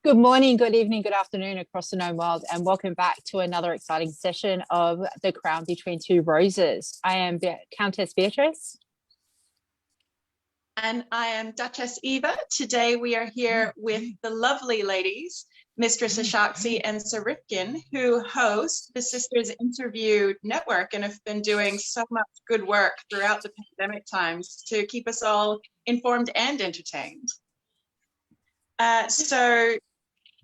Good morning, good evening, good afternoon across the known world, and welcome back to another exciting session of The Crown Between Two Roses. I am Countess Beatrice. And I am Duchess Eva. Today we are here with the lovely ladies, Mistress Achaxe and Rauokinn, who host the Sisters Interview Network and have been doing so much good work throughout the pandemic times to keep us all informed and entertained. So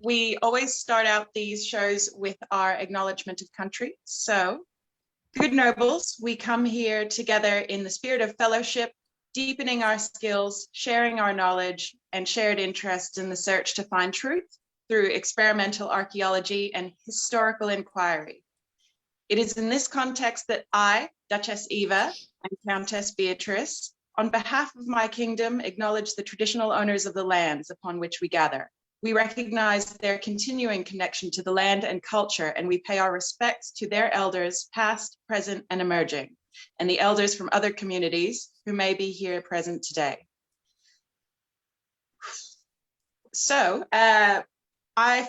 we always start out these shows with our Acknowledgement of Country. So, good nobles, we come here together in the spirit of fellowship, deepening our skills, sharing our knowledge, and shared interests in the search to find truth through experimental archaeology and historical inquiry. It is in this context that I, Duchess Eva, and Countess Beatrice, on behalf of my kingdom, acknowledge the traditional owners of the lands upon which we gather. We recognize their continuing connection to the land and culture, and we pay our respects to their elders, past, present, and emerging, and the elders from other communities who may be here present today. So, I,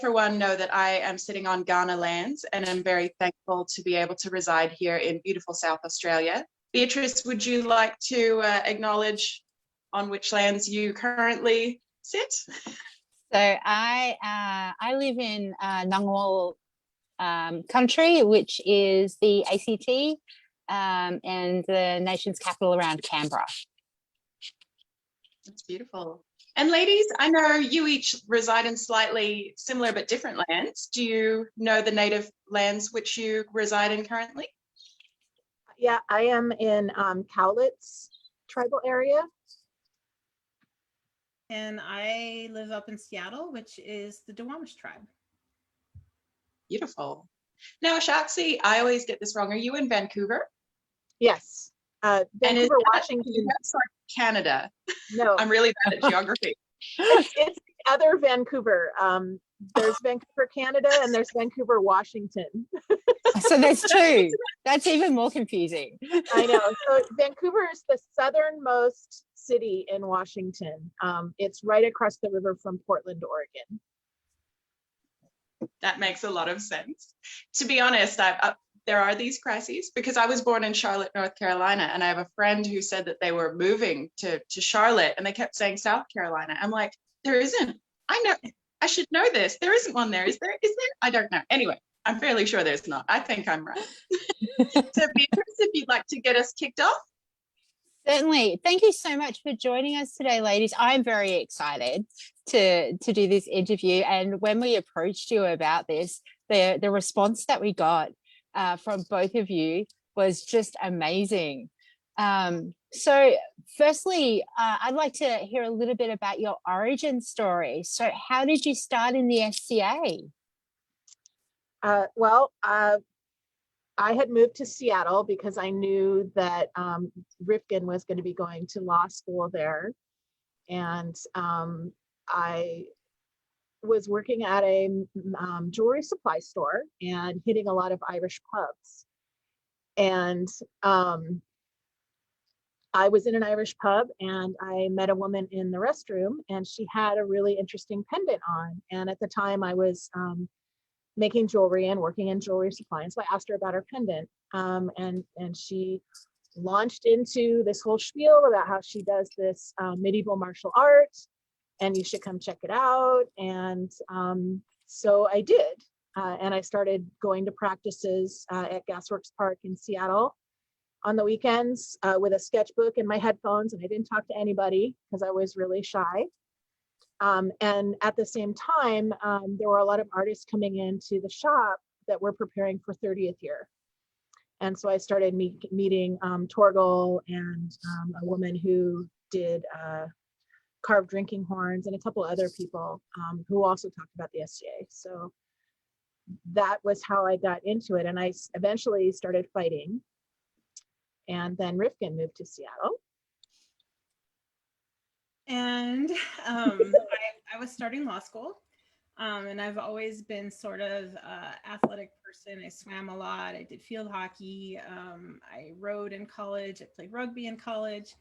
for one, know that I am sitting on Ghana lands, and I'm very thankful to be able to reside here in beautiful South Australia. Beatrice, would you like to acknowledge on which lands you currently sit? So I live in Ngunnawal country, which is the ACT and the nation's capital around Canberra. That's beautiful. And ladies, I know you each reside in slightly similar but different lands. Do you know the native lands which you reside in currently? Yeah, I am in Cowlitz tribal area. And I live up in Seattle, which is the Duwamish tribe. Beautiful. Now, Achaxe, I always get this wrong. Are you in Vancouver? Yes. Vancouver, Washington. That's like Canada. No. I'm really bad at geography. It's the other Vancouver. There's Vancouver, Canada, and there's Vancouver, Washington. So there's two. That's even more confusing. I know. So Vancouver is the southernmost city in Washington. It's right across the river from Portland, Oregon. That makes a lot of sense. To be honest, there are these crises because I was born in Charlotte, North Carolina, and I have a friend who said that they were moving to Charlotte and they kept saying South Carolina. I'm like, there isn't. I know. I should know this. There isn't one there. Is there? Is there? I don't know. Anyway, I'm fairly sure there's not. I think I'm right. So Beatrice, if you'd like to get us kicked off. Certainly. Thank you so much for joining us today, ladies. I'm very excited to do this interview. And when we approached you about this, the response that we got from both of you was just amazing. So firstly, I'd like to hear a little bit about your origin story. So how did you start in the SCA? I had moved to Seattle because I knew that Rauokinn was going to be going to law school there. And I was working at a jewelry supply store and hitting a lot of Irish pubs. And I was in an Irish pub and I met a woman in the restroom and she had a really interesting pendant on. And at the time I was making jewelry and working in jewelry supply. And so I asked her about her pendant. And she launched into this whole spiel about how she does this medieval martial art and you should come check it out. And so I did. And I started going to practices at Gasworks Park in Seattle on the weekends with a sketchbook and my headphones, and I didn't talk to anybody because I was really shy. And at the same time, there were a lot of artists coming into the shop that were preparing for 30th year. And so I started meeting Torgal and a woman who did carved drinking horns and a couple other people who also talked about the SCA. So that was how I got into it. And I eventually started fighting. And then Rauokinn moved to Seattle. And I was starting law school. And I've always been sort of an athletic person. I swam a lot. I did field hockey. I rowed in college. I played rugby in college.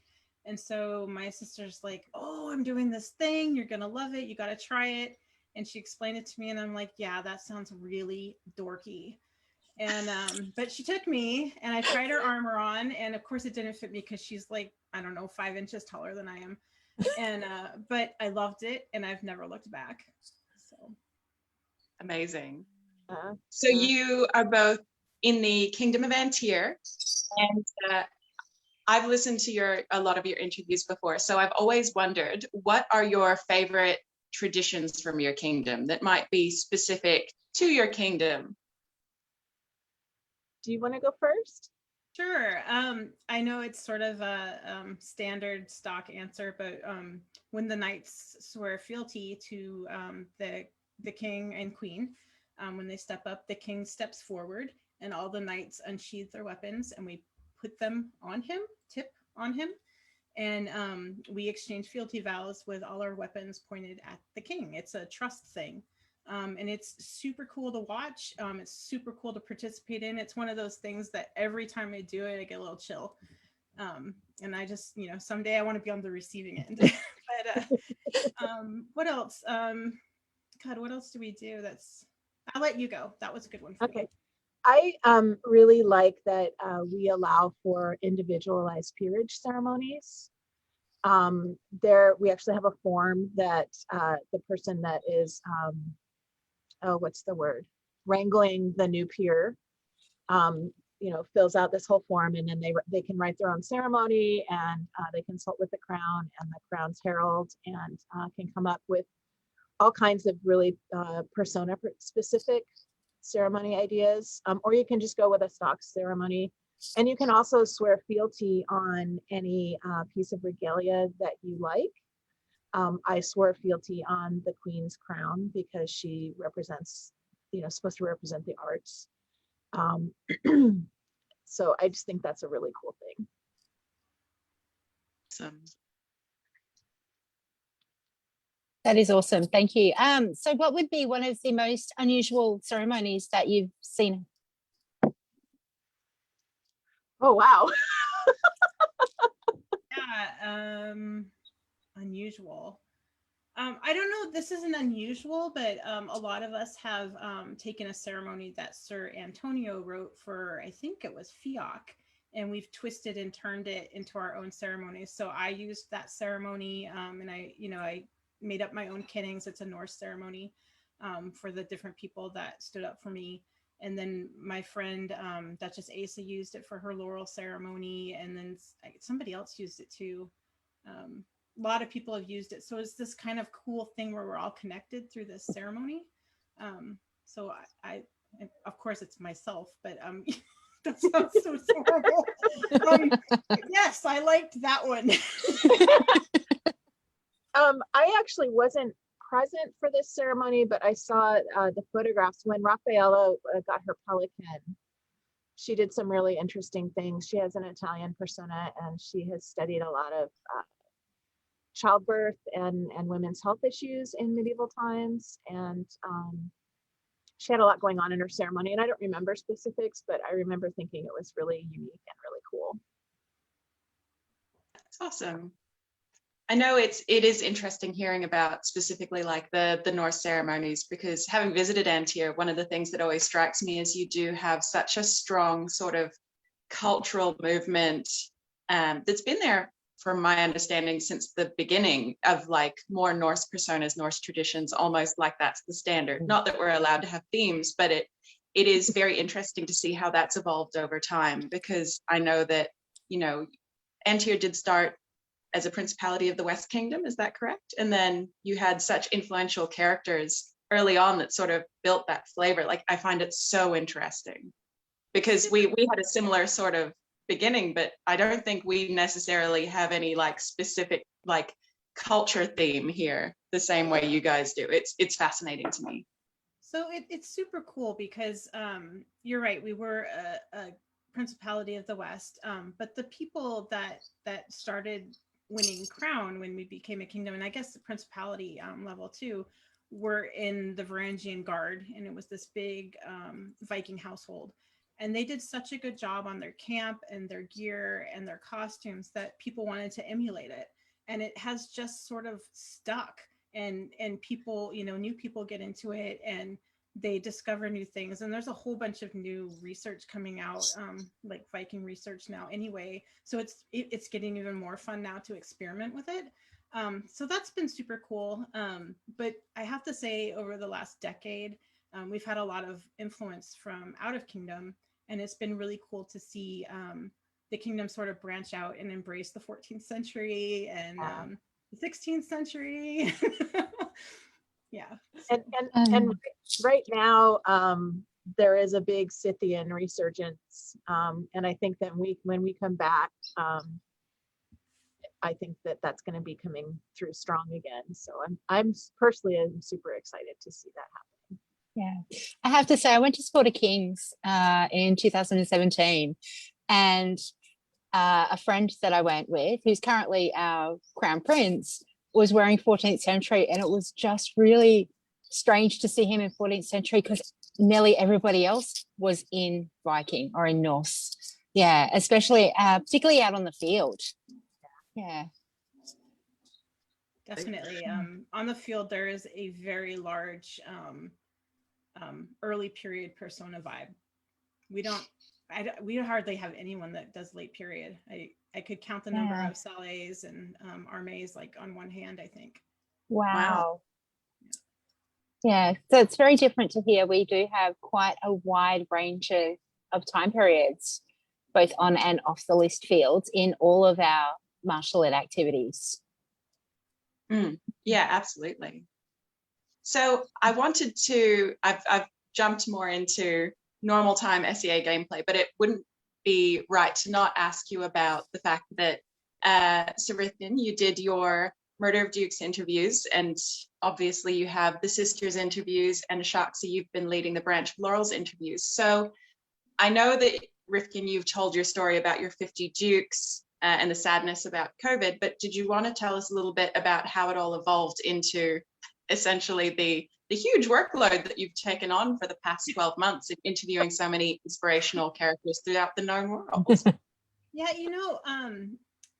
And so my sister's like, oh, I'm doing this thing. You're going to love it. You got to try it. And she explained it to me, and I'm like, yeah, that sounds really dorky. And but she took me, and I tried her armor on, and of course it didn't fit me because she's like, I don't know, 5 inches taller than I am. And but I loved it, and I've never looked back. So Amazing. Uh, So you are both in the Kingdom of An Tir, and I've listened to a lot of your interviews before. So I've always wondered, what are your favorite traditions from your kingdom that might be specific to your kingdom? do you want to go first? sure. I know it's sort of a standard stock answer, but when the knights swear fealty to the king and queen, when they step up, the king steps forward, and all the knights unsheath their weapons, and we put them on him, tip on him, and we exchange fealty vows with all our weapons pointed at the king. It's a trust thing. And it's super cool to watch. It's super cool to participate in. It's one of those things that every time I do it, I get a little chill. And I just, someday I want to be on the receiving end. But what else? God, what else do we do? I'll let you go. That was a good one for Okay. me. I really like that we allow for individualized peerage ceremonies. We actually have a form that the person that is what's the word, wrangling the new peer, fills out this whole form, and then they can write their own ceremony, and they consult with the crown and the crown's herald, and can come up with all kinds of really persona specific ceremony ideas, or you can just go with a stock ceremony. And you can also swear fealty on any piece of regalia that you like. I swore fealty on the Queen's crown because she represents, supposed to represent the arts. So I just think that's a really cool thing. Awesome. That is awesome. Thank you. So what would be one of the most unusual ceremonies that you've seen? Oh, wow. Yeah, unusual. I don't know, this isn't unusual, but a lot of us have taken a ceremony that Sir Antonio wrote for, I think it was Fiach, and we've twisted and turned it into our own ceremonies. So I used that ceremony, and I made up my own kinnings. It's a Norse ceremony for the different people that stood up for me. And then my friend Duchess Asa used it for her laurel ceremony, and then somebody else used it too. A lot of people have used it, so it's this kind of cool thing where we're all connected through this ceremony. So I of course it's myself, but that sounds so horrible. Yes, I liked that one. I actually wasn't present for this ceremony, but I saw the photographs when Raffaella got her pelican. She did some really interesting things. She has an Italian persona, and she has studied a lot of childbirth and women's health issues in medieval times. And she had a lot going on in her ceremony, and I don't remember specifics, but I remember thinking it was really unique and really cool. That's awesome. I know it is interesting hearing about specifically like the Norse ceremonies, because having visited An Tir, one of the things that always strikes me is you do have such a strong sort of cultural movement that's been there, from my understanding, since the beginning of like more Norse personas, Norse traditions, almost like that's the standard. Not that we're allowed to have themes, but it is very interesting to see how that's evolved over time, because I know that, An Tir did start as a principality of the West Kingdom, is that correct? And then you had such influential characters early on that sort of built that flavor. Like, I find it so interesting, because we had a similar sort of beginning, but I don't think we necessarily have any like specific like culture theme here the same way you guys do. It's fascinating to me. So it's super cool because you're right, we were a principality of the West, but the people that started winning crown when we became a kingdom, and I guess the principality level too, were in the Varangian Guard, and it was this big Viking household. And they did such a good job on their camp and their gear and their costumes that people wanted to emulate it. And it has just sort of stuck. and people, new people get into it and they discover new things. And there's a whole bunch of new research coming out, like Viking research now anyway. So it's getting even more fun now to experiment with it. So that's been super cool. But I have to say, over the last decade, we've had a lot of influence from out of kingdom, and it's been really cool to see the kingdom sort of branch out and embrace the 14th century and the 16th century. Yeah. And right now, there is a big Scythian resurgence, and I think that when we come back, I think that that's going to be coming through strong again. So I'm personally super excited to see that happen. Yeah, I have to say, I went to Sport of Kings in 2017, and a friend that I went with, who's currently our crown prince, was wearing 14th century, and it was just really strange to see him in 14th century because nearly everybody else was in Viking or in Norse. Yeah, especially particularly out on the field. Yeah. Definitely. On the field, there is a very large early period persona vibe. We hardly have anyone that does late period. I could count the number of Salets and Armés like on one hand, I think. Wow. Yeah, so it's very different to here. We do have quite a wide range of time periods, both on and off the list fields in all of our martial art activities. Yeah, absolutely. So I wanted to, I've jumped more into normal time SEA gameplay, but it wouldn't be right to not ask you about the fact that Rauokinn, you did your Murder of Dukes interviews, and obviously you have the Sisters interviews, and Achaxe, you've been leading the Branch of Laurels interviews. So I know that, Rauokinn, you've told your story about your 50 Dukes and the sadness about COVID, but did you want to tell us a little bit about how it all evolved into essentially the huge workload that you've taken on for the past 12 months, interviewing so many inspirational characters throughout the known world? Yeah,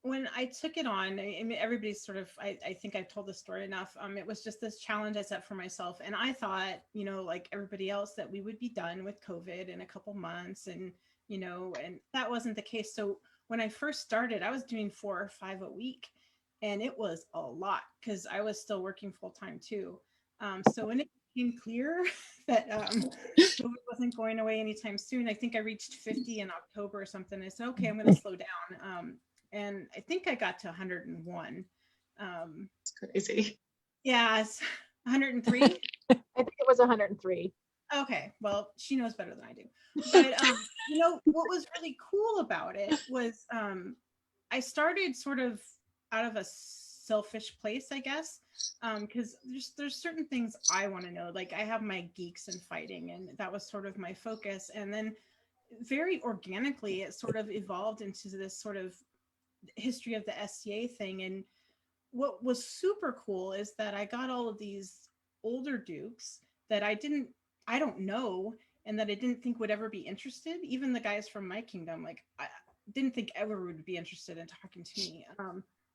when I took it on, I mean, everybody's sort of, I think I've told the story enough. It was just this challenge I set for myself. And I thought, like everybody else, that we would be done with COVID in a couple months. And, and that wasn't the case. So when I first started, I was doing 4 or 5 a week. And it was a lot because I was still working full time too. So when it became clear that COVID wasn't going away anytime soon, I think I reached 50 in October or something. I said, okay, I'm going to slow down. And I think I got to 101. It's crazy. Yeah, it's 103. I think it was 103. Okay, well, she knows better than I do. But what was really cool about it was I started sort of out of a selfish place, I guess, because there's certain things I want to know. Like I have my geeks and fighting, and that was sort of my focus. And then very organically, it sort of evolved into this sort of history of the SCA thing. And what was super cool is that I got all of these older dukes that I don't know, and that I didn't think would ever be interested. Even the guys from my kingdom, like I didn't think ever would be interested in talking to me,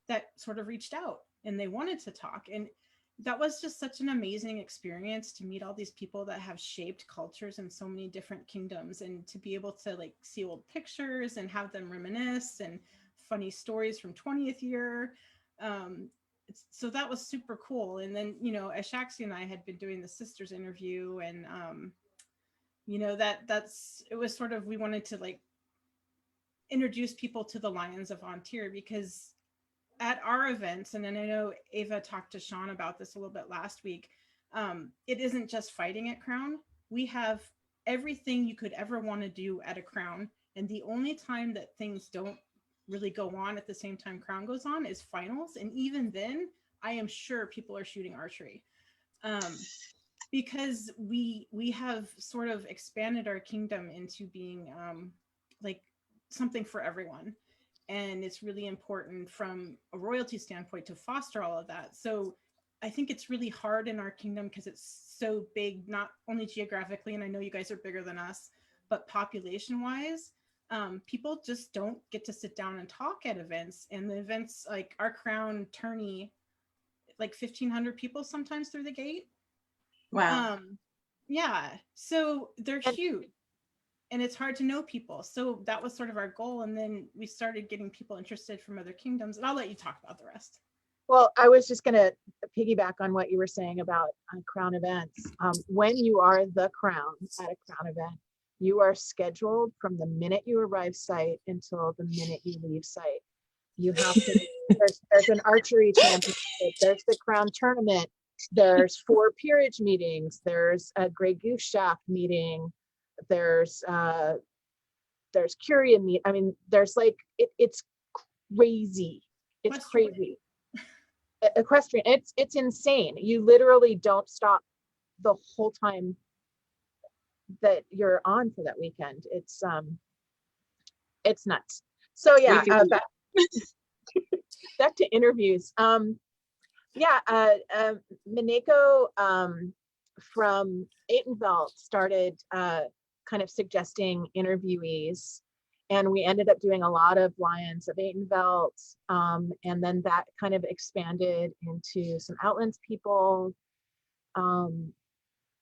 that sort of reached out and they wanted to talk. And that was just such an amazing experience to meet all these people that have shaped cultures in so many different kingdoms, and to be able to like see old pictures and have them reminisce and funny stories from 20th year. So that was super cool. And then, Achaxe and I had been doing the Sisters interview, and, it was sort of, we wanted to like introduce people to the Lions of An Tir, because at our events, and then I know Ava talked to Sean about this a little bit last week, it isn't just fighting at Crown. We have everything you could ever want to do at a Crown. And the only time that things don't really go on at the same time Crown goes on is finals. And even then, I am sure people are shooting archery. Because we have sort of expanded our kingdom into being like something for everyone. And it's really important from a royalty standpoint to foster all of that. So I think it's really hard in our kingdom because it's so big, not only geographically, and I know you guys are bigger than us, but population wise, people just don't get to sit down and talk at events. And the events like our Crown tourney like 1,500 people sometimes through the gate. Wow. Yeah, so they're And- huge. And it's hard to know people. So that was sort of our goal. And then we started getting people interested from other kingdoms. And I'll let you talk about the rest. Well, I was just going to piggyback on what you were saying about crown events. When you are the crown at a crown event, you are scheduled from the minute you arrive site until the minute you leave site. You have to, there's an archery championship, there's the crown tournament, there's 4 peerage meetings, there's a Grey Goose Shack meeting, there's Curia meet. I mean, there's like, it's crazy. It's crazy. Equestrian, it's insane. You literally don't stop the whole time that you're on for that weekend. It's nuts. So yeah, back to interviews. Mineko from Atenvelt started kind of suggesting interviewees, and we ended up doing a lot of Lions of Atenvelt, and then that kind of expanded into some Outlands people.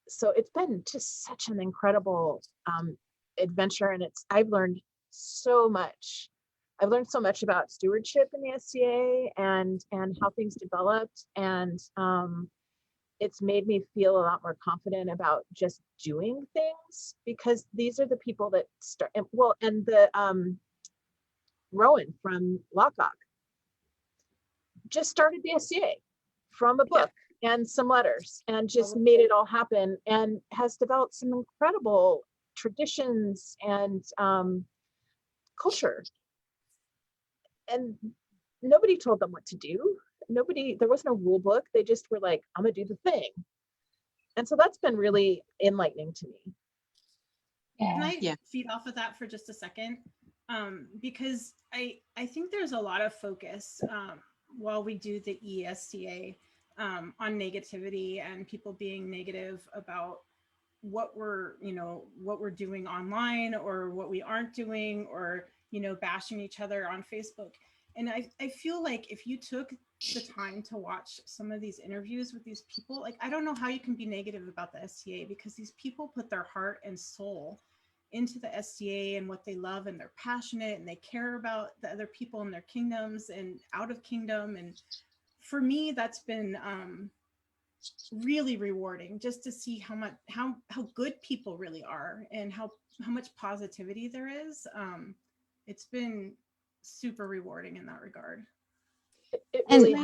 So it's been just such an incredible adventure, and I've learned so much. I've learned so much about stewardship in the SCA and how things developed, and it's made me feel a lot more confident about just doing things, because these are the people that start. Well, and the Rowan from Lockock just started the SCA from a book and some letters, and just made it all happen, and has developed some incredible traditions and culture. And nobody told them what to do. There was no rule book. They just were like, I'm gonna do the thing. And so that's been really enlightening to me. Can I feed off of that for just a second? Because I think there's a lot of focus while we do the ESCA on negativity and people being negative about what we're doing online, or what we aren't doing, or bashing each other on Facebook. And I feel like if you took the time to watch some of these interviews with these people, like, I don't know how you can be negative about the SCA, because these people put their heart and soul into the SCA and what they love, and they're passionate, and they care about the other people in their kingdoms and out of kingdom. And for me, that's been really rewarding, just to see how good people really are, and how much positivity there is. It's been super rewarding in that regard. It really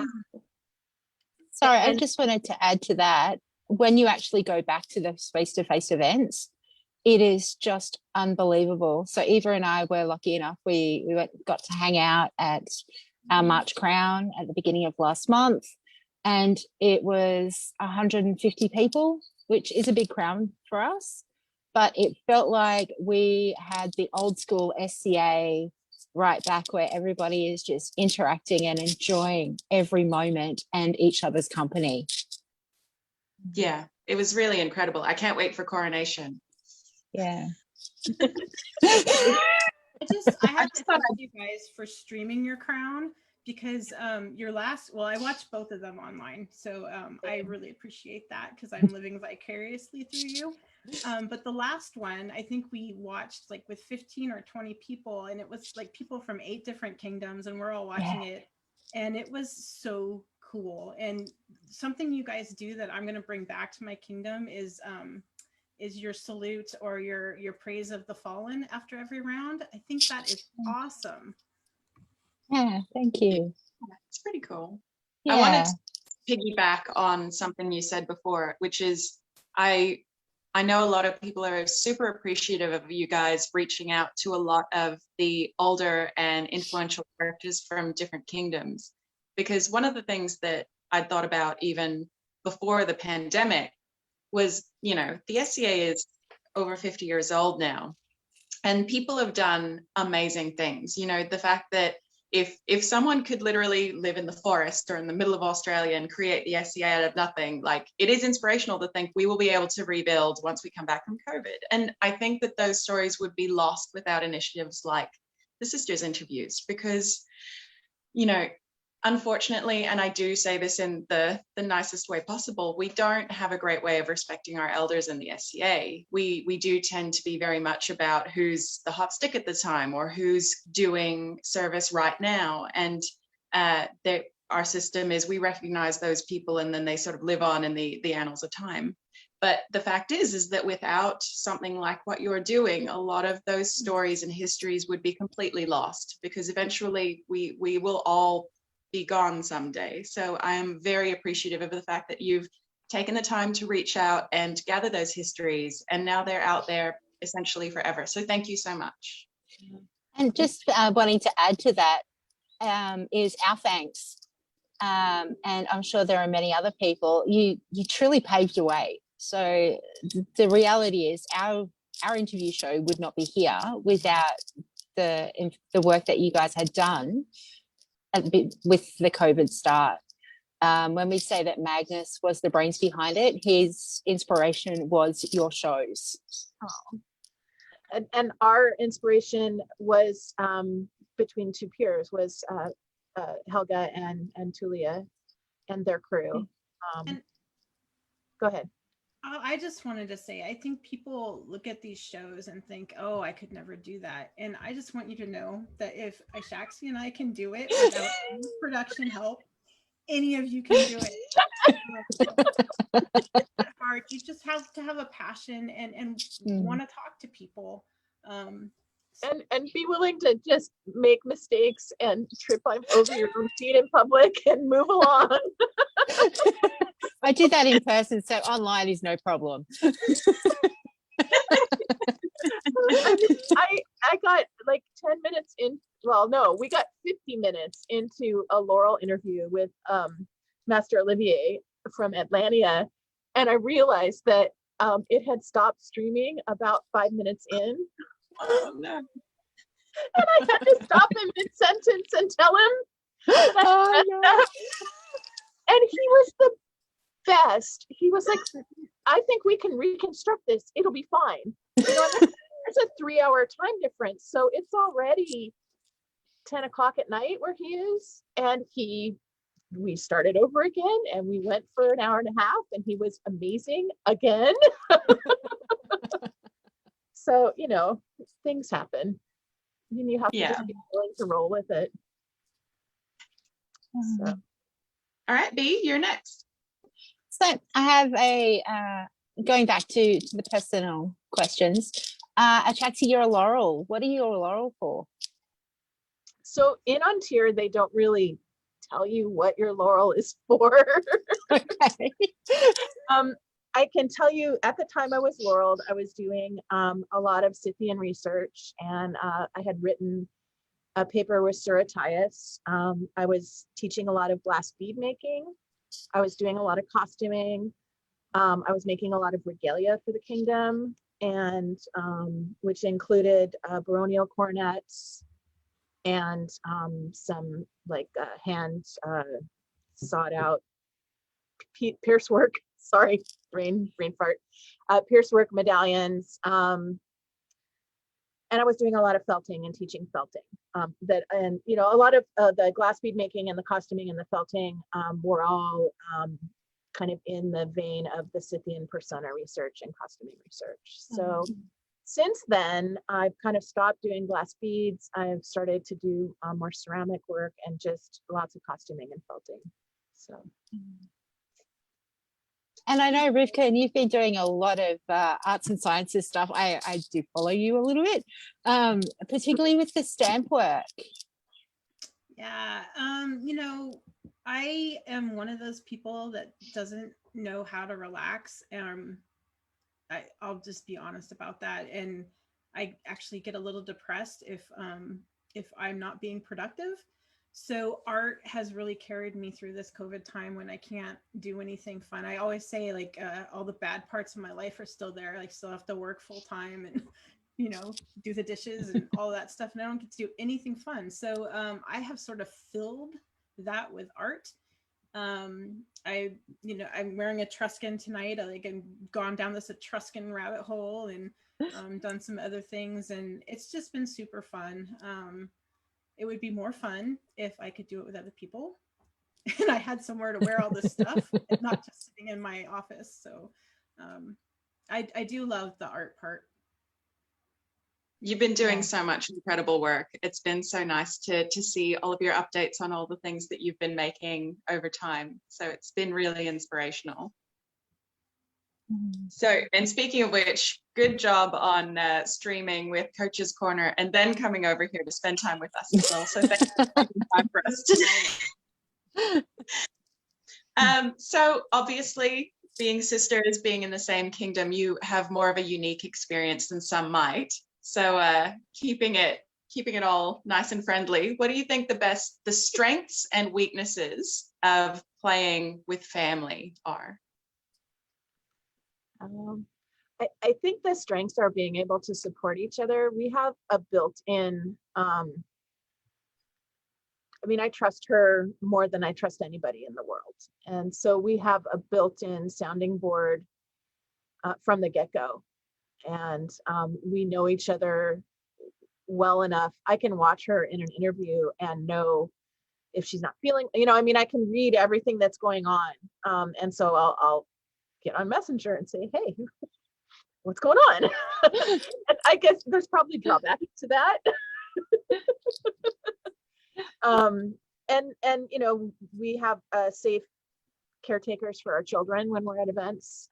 Sorry, I just wanted to add to that. When you actually go back to the face-to-face events, it is just unbelievable. So Eva and I were lucky enough, we got to hang out at our March Crown at the beginning of last month, and it was 150 people, which is a big crown for us, but it felt like we had the old school SCA right back, where everybody is just interacting and enjoying every moment and each other's company. Yeah, it was really incredible. I can't wait for coronation. Yeah. I have to thank you guys for streaming your crown, because I watched both of them online, so I really appreciate that, because I'm living vicariously through you. But the last one, I think we watched like with 15 or 20 people, and it was like people from 8 different kingdoms, and we're all watching it, and it was so cool. And something you guys do that I'm going to bring back to my kingdom is your salute, or your praise of the fallen after every round. I think that is awesome. Yeah, thank you. It's pretty cool. Yeah. I wanted to piggyback on something you said before, which is I know a lot of people are super appreciative of you guys reaching out to a lot of the older and influential characters from different kingdoms, because one of the things that I'd thought about even before the pandemic was, the SCA is over 50 years old now, and people have done amazing things. The fact that if someone could literally live in the forest or in the middle of Australia and create the SCA out of nothing, like, it is inspirational to think we will be able to rebuild once we come back from COVID. And I think that those stories would be lost without initiatives like the Sisters interviews, because, unfortunately, and I do say this in the nicest way possible, we don't have a great way of respecting our elders in the SCA. We do tend to be very much about who's the hot stick at the time or who's doing service right now. And our system is we recognize those people and then they sort of live on in the annals of time. But the fact is that without something like what you're doing, a lot of those stories and histories would be completely lost, because eventually we will all be gone someday. So I am very appreciative of the fact that you've taken the time to reach out and gather those histories, and now they're out there essentially forever. So thank you so much. And just wanting to add to that is our thanks. And I'm sure there are many other people. You truly paved the way. So the reality is our interview show would not be here without the work that you guys had done with the COVID start. When we say that Magnus was the brains behind it, his inspiration was your shows. Oh. And our inspiration was between two peers, was Helga and Tulia and their crew. Go ahead. I just wanted to say, I think people look at these shows and think, oh, I could never do that. And I just want you to know that if Achaxe and I can do it without any production help, any of you can do it. At heart, you just have to have a passion and want to talk to people. And be willing to just make mistakes and trip over your own feet in public and move along. I did that in person, so online is no problem. I got like 10 minutes in. Well, no, we got 50 minutes into a Laurel interview with Master Olivier from Atlantia, and I realized that it had stopped streaming about 5 minutes in. Oh, no. And I had to stop him mid-sentence and tell him. Oh, no. And he was the best. He was like, I think we can reconstruct this. It'll be fine. You know, there's a 3-hour time difference. So it's already 10 o'clock at night where he is. And we started over again and we went for an hour and a half and he was amazing again. So, you know, things happen. And you have to just be willing to roll with it. So. All right, B, you're next. So I have going back to the personal questions. Achaxe, you're a Laurel. What are you a Laurel for? So in An Tir, they don't really tell you what your Laurel is for. Okay. I can tell you at the time I was Laureled, I was doing a lot of Scythian research, and I had written a paper with Achaxe. I was teaching a lot of glass bead making. I was doing a lot of costuming. I was making a lot of regalia for the kingdom, and which included baronial cornets and some like hand sawed out pierce work. Sorry, brain fart. Pierce work medallions. And I was doing a lot of felting and teaching felting. And you know, a lot of the glass bead making and the costuming and the felting were all kind of in the vein of the Scythian persona research and costuming research. So since then, I've kind of stopped doing glass beads. I've started to do more ceramic work and just lots of costuming and felting. So. And I know, Rivka, and you've been doing a lot of arts and sciences stuff. I do follow you a little bit, particularly with the stamp work. Yeah, you know, I am one of those people that doesn't know how to relax. I'll just be honest about that. And I actually get a little depressed if I'm not being productive. So art has really carried me through this COVID time when I can't do anything fun. I always say like all the bad parts of my life are still there. Like still have to work full time and, you know, do the dishes and all that stuff. And I don't get to do anything fun. So I have sort of filled that with art. I'm wearing Etruscan tonight. I've gone down this Etruscan rabbit hole and done some other things. And it's just been super fun. It would be more fun if I could do it with other people. and I had somewhere to wear all this stuff and not just sitting in my office. So I do love the art part. You've been doing Yeah. so much incredible work. It's been so nice to see all of your updates on all the things that you've been making over time. So it's been really inspirational. So, and speaking of which, good job on streaming with Coach's Corner and then coming over here to spend time with us as well. So thank you for making time for us today. So obviously, being sisters, being in the same kingdom, you have more of a unique experience than some might. So keeping it all nice and friendly, what do you think the strengths and weaknesses of playing with family are? I think the strengths are being able to support each other. We have a built-in, I mean, I trust her more than I trust anybody in the world. And so we have a built-in sounding board from the get-go. And we know each other well enough. I can watch her in an interview and know if she's not feeling, I mean, I can read everything that's going on. And so I'll get on Messenger and say, hey, what's going on? And I guess there's probably drawbacks to that. And we have safe caretakers for our children when we're at events.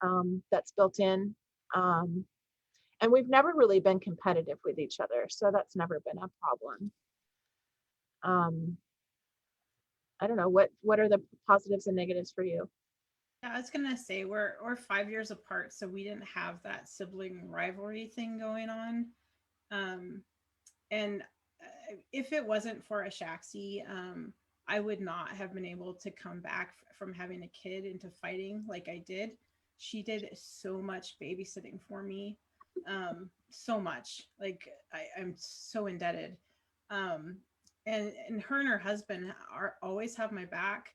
That's built in. And we've never really been competitive with each other, so that's never been a problem. I don't know, what are the positives and negatives for you? Yeah, I was gonna say we're 5 years apart, so we didn't have that sibling rivalry thing going on. And if it wasn't for Achaxe, I would not have been able to come back from having a kid into fighting like I did. She did so much babysitting for me, so much. Like I'm so indebted. And her and her husband always have my back.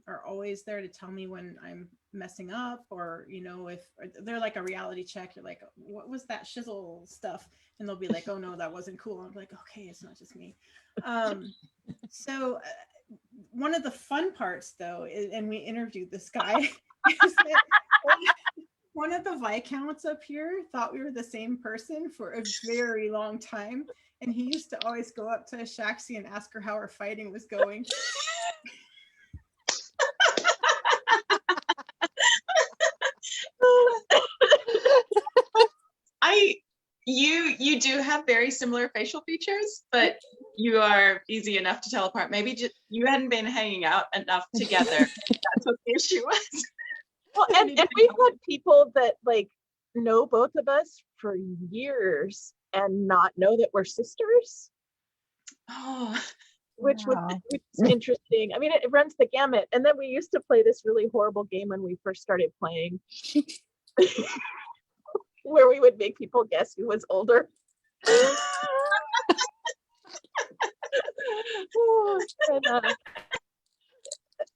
Are always there to tell me when I'm messing up, or if they're like a reality check. You're like, what was that shizzle stuff? And they'll be like, oh no, that wasn't cool. I'm like, okay, it's not just me. So one of the fun parts though and we interviewed this guy is that one of the Viscounts up here thought we were the same person for a very long time, and he used to always go up to Achaxe and ask her how her fighting was going. You do have very similar facial features, but you are easy enough to tell apart. Maybe just you hadn't been hanging out enough together. That's what the issue was. Well, and we've had people that like know both of us for years and not know that we're sisters. Oh, which is interesting. I mean, it runs the gamut. And then we used to play this really horrible game when we first started playing, where we would make people guess who was older. And,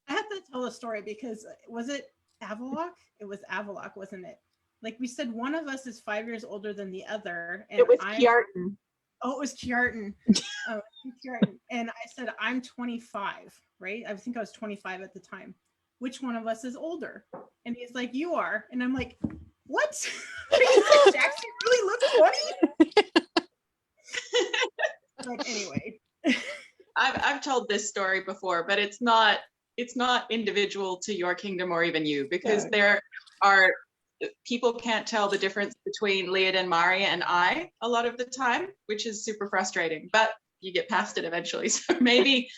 I have to tell a story because was it Avaloc? It was Avaloc, wasn't it? Like we said, one of us is 5 years older than the other. And it was Kiartan. Oh, it was Kiartan. Kiartan. And I said, I'm 25, right? I think I was 25 at the time. Which one of us is older? And he's like, you are. And I'm like, what? Jackson really looks 20? Like, anyway. I've told this story before, but it's not individual to your kingdom or even you, because there are people can't tell the difference between Leod and Mari and I a lot of the time, which is super frustrating, but you get past it eventually. So maybe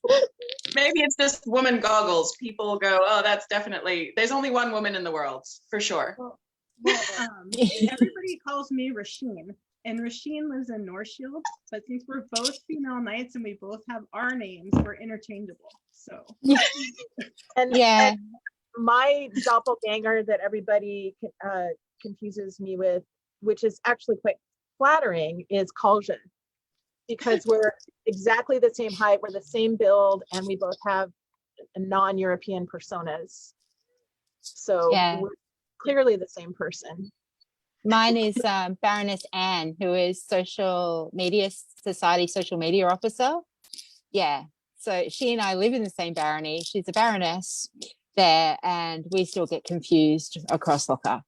it's just woman goggles. People go, oh, that's definitely, there's only one woman in the world for sure. Well, everybody calls me Rasheen, and Rasheen lives in North Shield, but since we're both female knights and we both have our names, we're interchangeable. So and my doppelganger that everybody confuses me with, which is actually quite flattering, is Kaljan, because we're exactly the same height, we're the same build, and we both have non-European personas. So we're clearly the same person. Mine is Baroness Anne, who is social media officer. Yeah. So she and I live in the same barony. She's a baroness there, and we still get confused across Locker.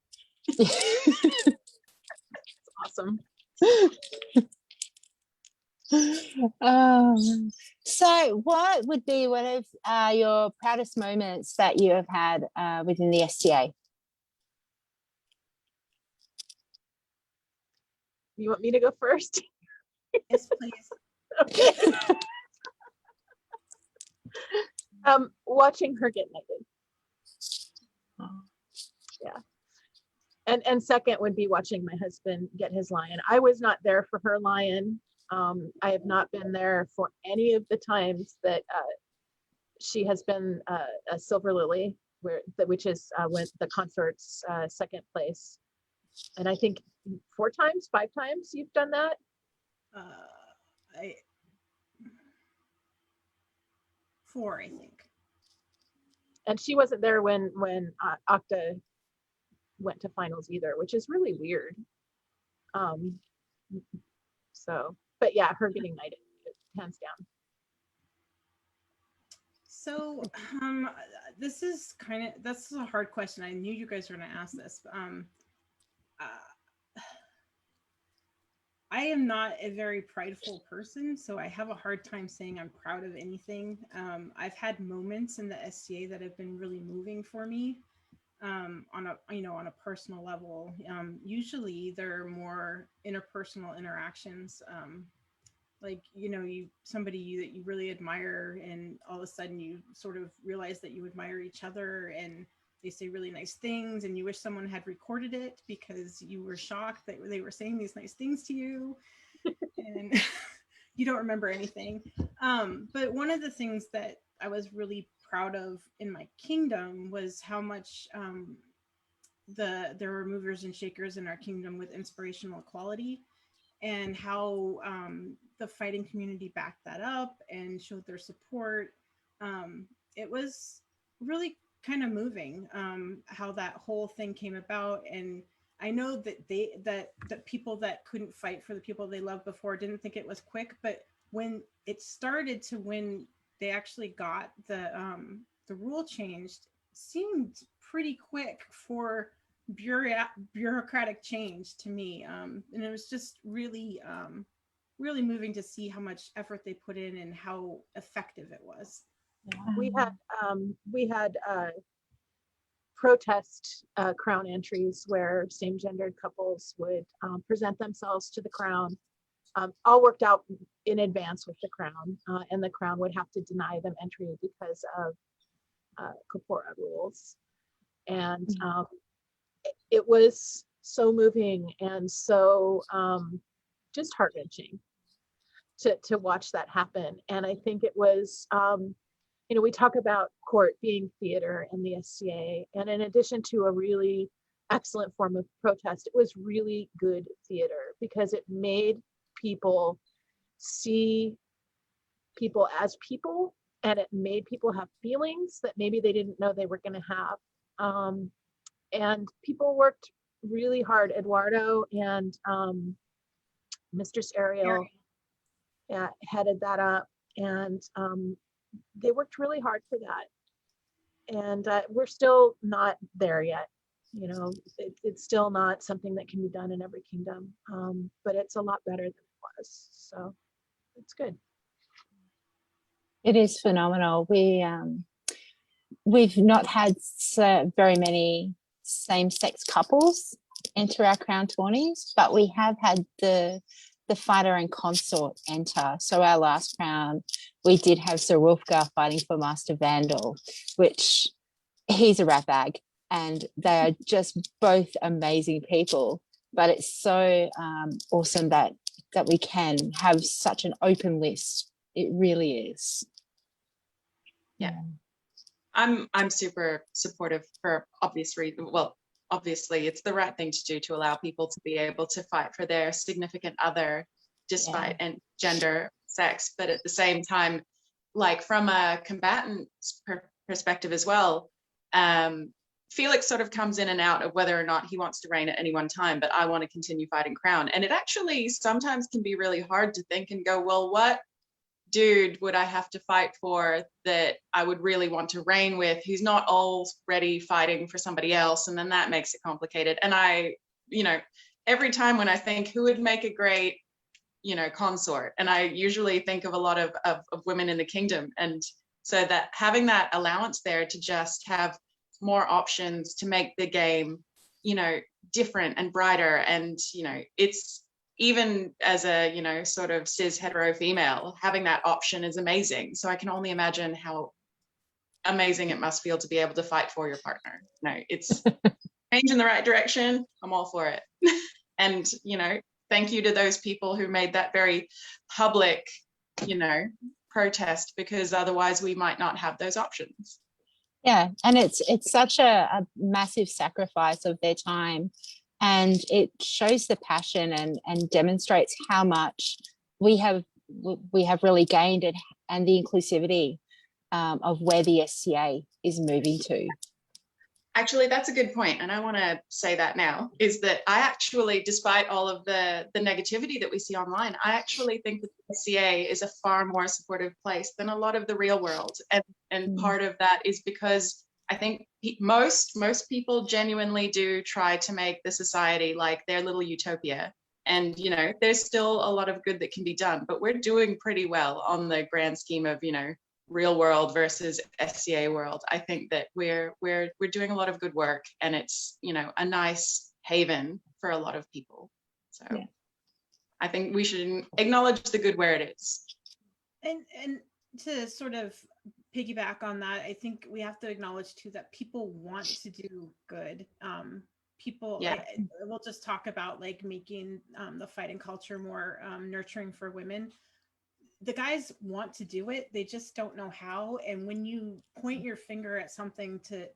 Awesome. So what would be one of your proudest moments that you have had within the STA? You want me to go first? Yes, please. Okay. Watching her get knighted. Yeah. And second would be watching my husband get his lion. I was not there for her lion. I have not been there for any of the times that she has been a silver lily, which is when the consort's second place. And I think 4 times, 5 times you've done that. 4, I think. And she wasn't there when Octa went to finals either, which is really weird. So, but yeah, her getting knighted, hands down. So this is that's a hard question. I knew you guys were going to ask this. I am not a very prideful person, so I have a hard time saying I'm proud of anything. I've had moments in the SCA that have been really moving for me on a personal level. Usually they're more interpersonal interactions. Like, somebody that you really admire, and all of a sudden you sort of realize that you admire each other, and they say really nice things, and you wish someone had recorded it because you were shocked that they were saying these nice things to you, and you don't remember anything. But one of the things that I was really proud of in my kingdom was how much there were movers and shakers in our kingdom with inspirational equality, and how the fighting community backed that up and showed their support. It was really kind of moving how that whole thing came about. And I know that that people that couldn't fight for the people they loved before didn't think it was quick, but when it started to when they actually got the rule changed, seemed pretty quick for bureaucratic change to me, and it was just really really moving to see how much effort they put in and how effective it was. We had protest crown entries where same-gendered couples would present themselves to the crown, all worked out in advance with the crown, and the crown would have to deny them entry because of corpora rules. And it was so moving and so just heart-wrenching to watch that happen. And I think it was, we talk about court being theater in the SCA, and in addition to a really excellent form of protest, it was really good theater because it made people see people as people, and it made people have feelings that maybe they didn't know they were going to have. And people worked really hard. Eduardo and Mistress Ariel headed that up, and they worked really hard for that. And we're still not there yet. It's still not something that can be done in every kingdom, but it's a lot better than it was. So it's good. It is phenomenal. We've not had very many same-sex couples enter our crown tourneys, but we have had the fighter and consort enter. So our last crown, we did have Sir Wolfgar fighting for Master Vandal, which he's a rat bag, and they are just both amazing people. But it's so awesome that we can have such an open list. It really is. Yeah. I'm super supportive for obvious reasons. Well, obviously it's the right thing to do to allow people to be able to fight for their significant other despite and gender, sex, but at the same time, like from a combatant perspective as well, Felix sort of comes in and out of whether or not he wants to reign at any one time, but I want to continue fighting crown. And it actually sometimes can be really hard to think and go, well, what dude would I have to fight for that I would really want to reign with, who's not already fighting for somebody else? And then that makes it complicated. And every time when I think who would make a great, consort, and I usually think of a lot of women in the kingdom. And so that having that allowance there to just have more options to make the game, different and brighter. And, it's even as a, sort of cis hetero female, having that option is amazing. So I can only imagine how amazing it must feel to be able to fight for your partner. It's change in the right direction. I'm all for it. And, thank you to those people who made that very public, protest, because otherwise we might not have those options. Yeah, and it's such a massive sacrifice of their time, and it shows the passion and demonstrates how much we have really gained, and the inclusivity of where the SCA is moving to. Actually, that's a good point, and I want to say that now, is that I actually, despite all of the negativity that we see online, I actually think that the SCA is a far more supportive place than a lot of the real world. And part of that is because I think most people genuinely do try to make the society like their little utopia. And, there's still a lot of good that can be done, but we're doing pretty well on the grand scheme of, real world versus SCA world. I think that we're doing a lot of good work, and it's, a nice haven for a lot of people. So yeah. I think we should acknowledge the good where it is. And to sort of piggyback on that, I think we have to acknowledge too that people want to do good. People, yeah. We'll just talk about like making the fighting culture more nurturing for women. The guys want to do it, they just don't know how. And when you point your finger at something to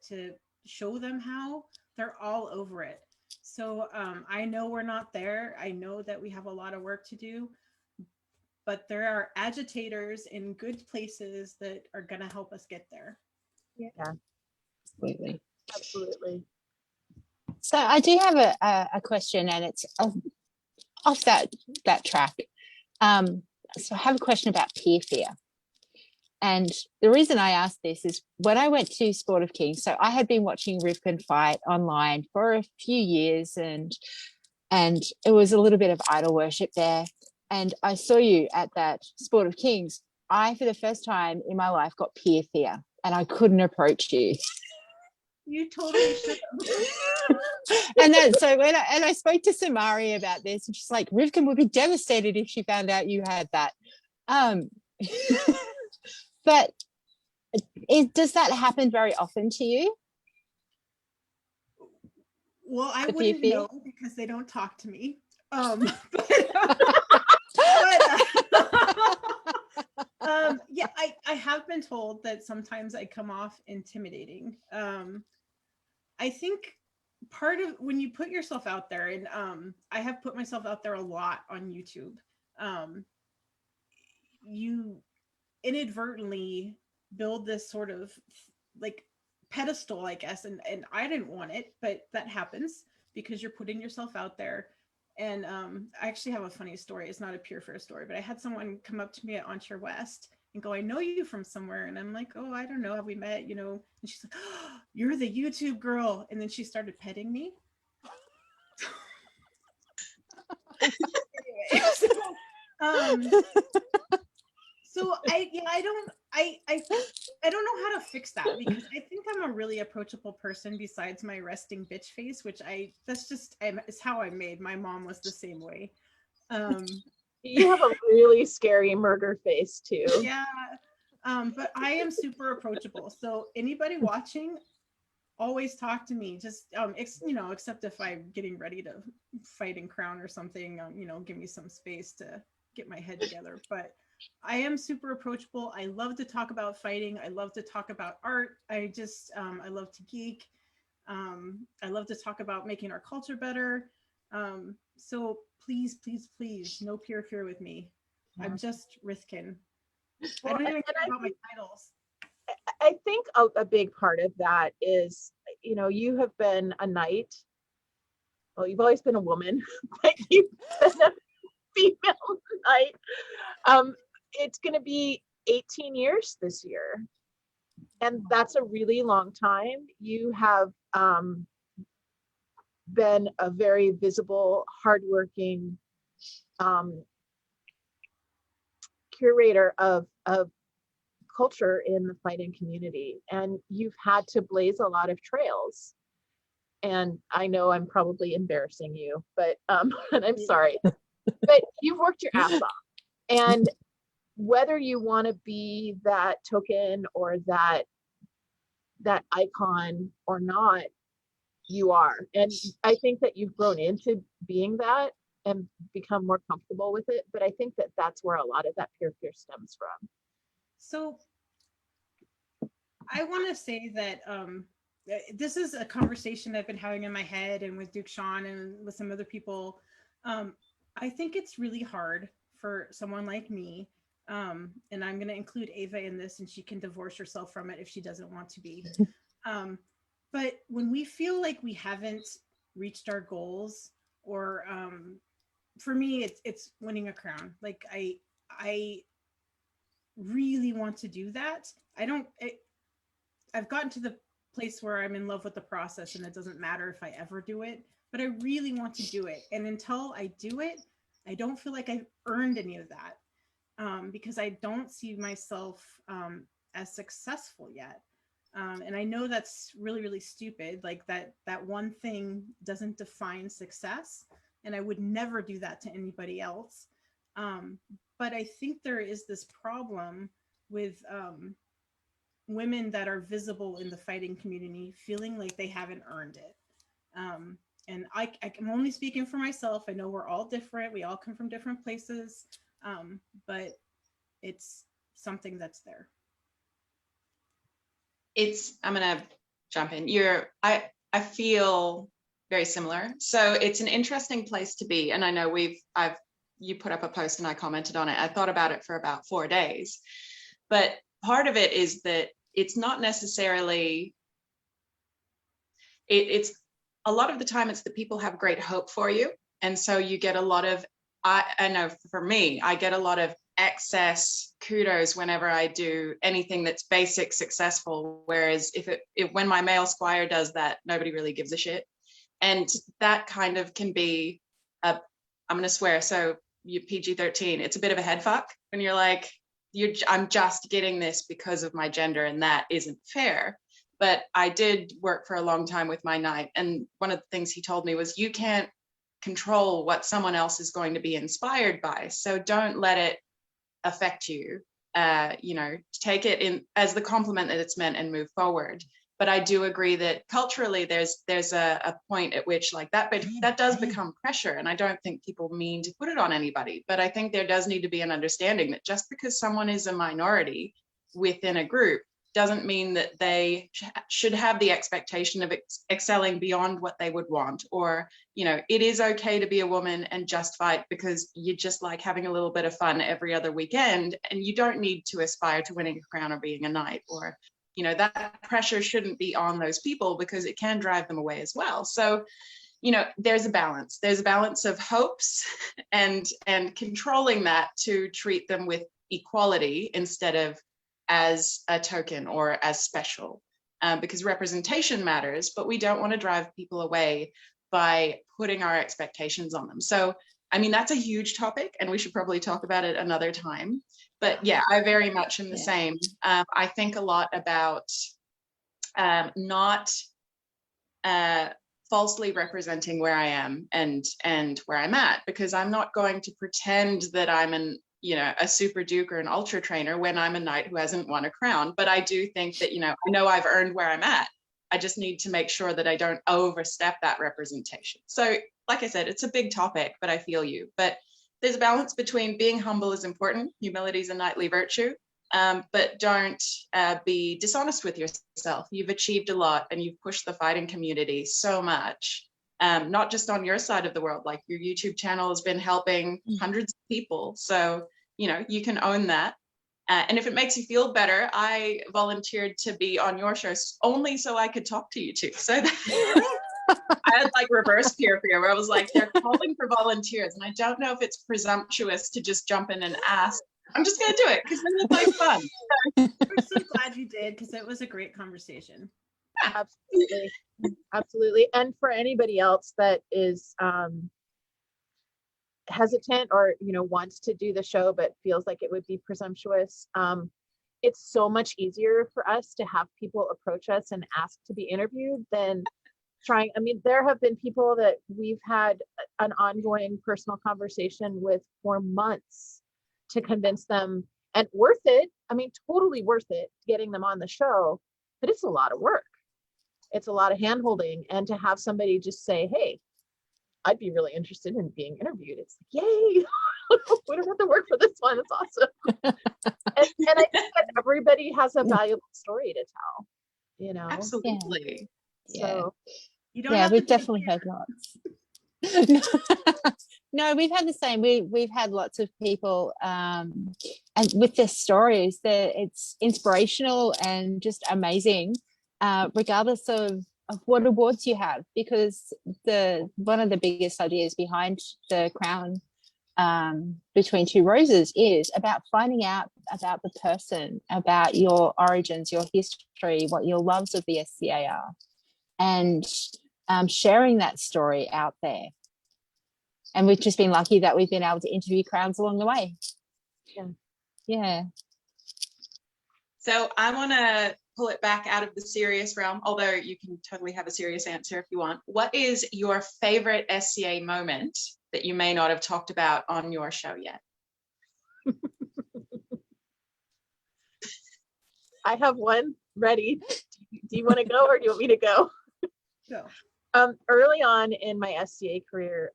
show them how, they're all over it. So I know we're not there. I know that we have a lot of work to do, but there are agitators in good places that are going to help us get there. Yeah, absolutely. So I do have a question, and it's off that track. So I have a question about peer fear. And the reason I asked this is when I went to Sport of Kings, so I had been watching Rauokinn fight online for a few years, and it was a little bit of idol worship there. And I saw you at that Sport of Kings. I, for the first time in my life, got peer fear, and I couldn't approach you. You totally should have. And so when I spoke to Samari about this, and she's like, Rauokinn would be devastated if she found out you had that. But does that happen very often to you? Well, I wouldn't know because they don't talk to me. Yeah, I have been told that sometimes I come off intimidating. I think part of when you put yourself out there, and I have put myself out there a lot on YouTube, you inadvertently build this sort of like pedestal, I guess, and I didn't want it, but that happens because you're putting yourself out there. And I actually have a funny story. It's not a peer fear story, but I had someone come up to me at An Tir West and go, I know you from somewhere. And I'm like, oh, I don't know. Have we met? And she's like, oh, you're the YouTube girl. And then she started petting me. So I don't know how to fix that, because I think I'm a really approachable person besides my resting bitch face, which it's how I'm made. My mom was the same way. You have a really scary murder face too. Yeah. But I am super approachable. So anybody watching, always talk to me. Just except if I'm getting ready to fight in Crown or something, give me some space to get my head together. But I am super approachable. I love to talk about fighting. I love to talk about art. I love to geek. I love to talk about making our culture better. So please, please, please, no peer fear with me. I'm just Rauokinn. I don't even care about my titles. I think a big part of that is, you have been a knight. Well, you've always been a woman, but you've been a female knight. it's going to be 18 years this year. And that's a really long time. You have been a very visible, hardworking curator of culture in the fighting community. And you've had to blaze a lot of trails. And I know I'm probably embarrassing you, but and I'm sorry, but you've worked your ass off. And whether you want to be that token or that icon or not, you are. And I think that you've grown into being that and become more comfortable with it. But I think that that's where a lot of that peer fear stems from. So I want to say that this is a conversation I've been having in my head and with Duke Sean and with some other people. I think it's really hard for someone like me, and I'm going to include Ava in this, and she can divorce herself from it if she doesn't want to be. But when we feel like we haven't reached our goals, or for me, it's winning a crown. Like I really want to do that. I've gotten to the place where I'm in love with the process, and it doesn't matter if I ever do it, but I really want to do it. And until I do it, I don't feel like I've earned any of that, because I don't see myself as successful yet. And I know that's really, really stupid. Like that one thing doesn't define success, and I would never do that to anybody else. But I think there is this problem with women that are visible in the fighting community feeling like they haven't earned it. And I'm only speaking for myself. I know we're all different. We all come from different places, but it's something that's there. I'm gonna jump in. I feel very similar. So it's an interesting place to be. And I know you put up a post and I commented on it. I thought about it for about 4 days, but part of it is that it's not necessarily, it's a lot of the time it's that people have great hope for you. And so you get a lot of, I know for me, I get a lot of excess kudos whenever I do anything that's basic successful. Whereas when my male squire does that, nobody really gives a shit. And that kind of can be, I'm going to swear, so you PG-13, it's a bit of a head fuck when you're like, I'm just getting this because of my gender, and that isn't fair. But I did work for a long time with my knight, and one of the things he told me was, you can't control what someone else is going to be inspired by, so don't let it affect you. Take it in as the compliment that it's meant and move forward. But I do agree that culturally there's a point at which like that does become pressure, and I don't think people mean to put it on anybody, but I think there does need to be an understanding that just because someone is a minority within a group doesn't mean that they should have the expectation of excelling beyond what they would want. Or, it is okay to be a woman and just fight because you just like having a little bit of fun every other weekend, and you don't need to aspire to winning a crown or being a knight, or, that pressure shouldn't be on those people because it can drive them away as well. So, there's a balance. There's a balance of hopes and controlling that to treat them with equality instead of as a token or as special, because representation matters, but we don't want to drive people away by putting our expectations on them. So, I mean, that's a huge topic and we should probably talk about it another time. But yeah, I very much am the same. I think a lot about not falsely representing where I am and where I'm at, because I'm not going to pretend that I'm a super duke or an ultra trainer when I'm a knight who hasn't won a crown. But I do think that, I know I've earned where I'm at. I just need to make sure that I don't overstep that representation. So like I said, it's a big topic, but I feel you. But there's a balance between being humble is important. Humility is a knightly virtue, but don't be dishonest with yourself. You've achieved a lot and you've pushed the fighting community so much. Not just on your side of the world, like your YouTube channel has been helping hundreds of people. So, you can own that. And if it makes you feel better, I volunteered to be on your show only so I could talk to you two. So I had like reverse peer fear where I was like, they're calling for volunteers. And I don't know if it's presumptuous to just jump in and ask I'm just going to do it because it's like fun. We're so glad you did, because it was a great conversation. Absolutely. Absolutely. And for anybody else that is hesitant or, wants to do the show, but feels like it would be presumptuous, it's so much easier for us to have people approach us and ask to be interviewed than trying. I mean, there have been people that we've had an ongoing personal conversation with for months to convince them, and worth it. I mean, totally worth it getting them on the show, but it's a lot of work. It's a lot of hand holding. And to have somebody just say, hey, I'd be really interested in being interviewed. It's like, yay, we don't have to work for this one. It's awesome. and I think that everybody has a valuable story to tell, Absolutely. So You don't have to we've be definitely here. heard lots. No, we've had the same. We've had lots of people, and with their stories, it's inspirational and just amazing, regardless of what awards you have, because one of the biggest ideas behind the Crown Between Two Roses is about finding out about the person, about your origins, your history, what your loves of the SCA are, and sharing that story out there. And we've just been lucky that we've been able to interview crowns along the way. Yeah. So I want to pull it back out of the serious realm, although you can totally have a serious answer if you want. What is your favorite SCA moment that you may not have talked about on your show yet? I have one ready. Do you want to go or do you want me to go? Go. Early on in my SCA career,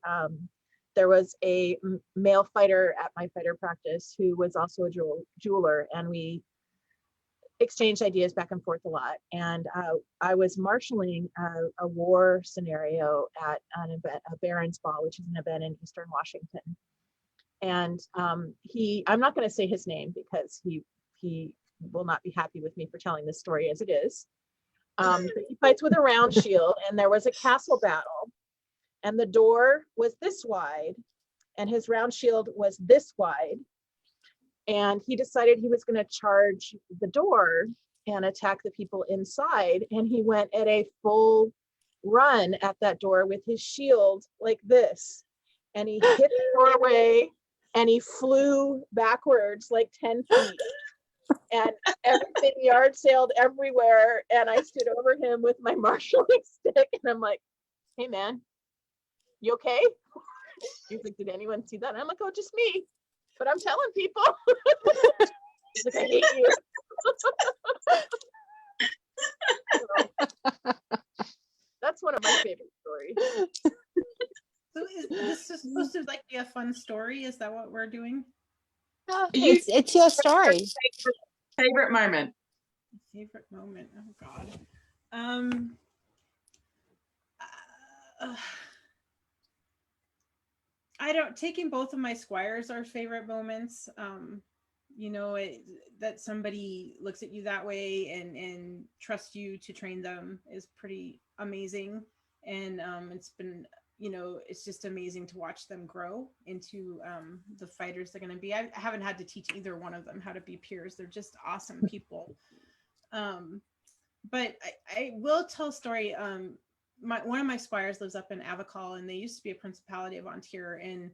there was a male fighter at my fighter practice who was also a jeweler, and we exchanged ideas back and forth a lot. And I was marshaling a war scenario at an event, a Barons Ball, which is an event in Eastern Washington. And I'm not going to say his name because he will not be happy with me for telling this story as it is. But he fights with a round shield, and there was a castle battle, and the door was this wide, and his round shield was this wide. And he decided he was going to charge the door and attack the people inside. And he went at a full run at that door with his shield like this. And he hit the doorway and he flew backwards like 10 feet. And everything yard sailed everywhere. And I stood over him with my marshalling stick. And I'm like, hey, man, you okay? He's like, did anyone see that? And I'm like, oh, just me. But I'm telling people. He's like, I hate you. So, that's one of my favorite stories. So is this just supposed to like be a fun story? Is that what we're doing? It's your story. Favorite moment. Favorite moment. Oh God. I don't, taking both of my squires are favorite moments. That somebody looks at you that way and trusts you to train them is pretty amazing. And it's been, it's just amazing to watch them grow into the fighters they're going to be. I haven't had to teach either one of them how to be peers. They're just awesome people. But I will tell a story. One of my squires lives up in Avacall, and they used to be a principality of An Tir, and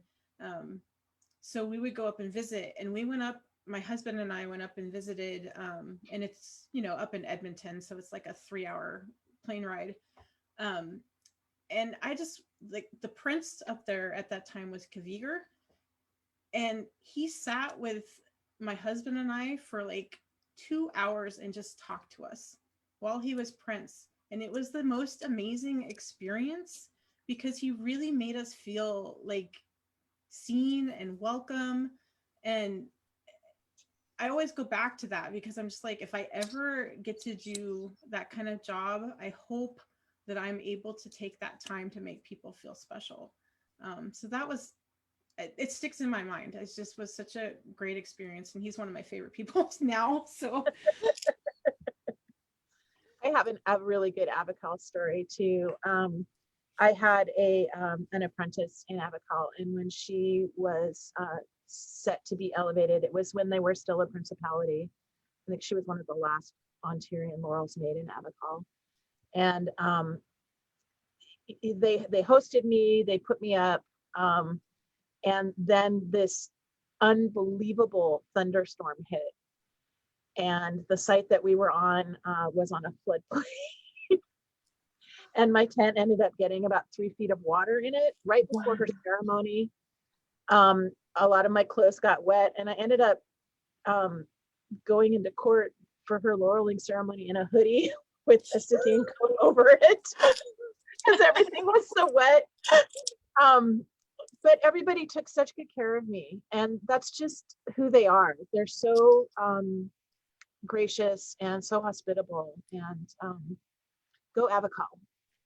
so we would go up and visit. And we went up. My husband and I went up and visited, and it's up in Edmonton, so it's like a 3-hour plane ride. And I just like the prince up there at that time was Kaviger, and he sat with my husband and I for like 2 hours and just talked to us while he was prince. And it was the most amazing experience because he really made us feel like seen and welcome. And I always go back to that because I'm just like, if I ever get to do that kind of job, I hope that I'm able to take that time to make people feel special. So that was, it sticks in my mind. It just was such a great experience. And he's one of my favorite people now. So I have a really good Avacall story too. I had an apprentice in Avacall, and when she was set to be elevated. It was when they were still a principality. I think she was one of the last An Tir laurels made in Abacal. And they hosted me, they put me up, and then this unbelievable thunderstorm hit. And the site that we were on was on a floodplain. And my tent ended up getting about 3 feet of water in it right before her ceremony. A lot of my clothes got wet, and I ended up going into court for her laureling ceremony in a hoodie with a sticking coat over it because everything was so wet. But everybody took such good care of me, and that's just who they are. They're so gracious and so hospitable, and go Abacal.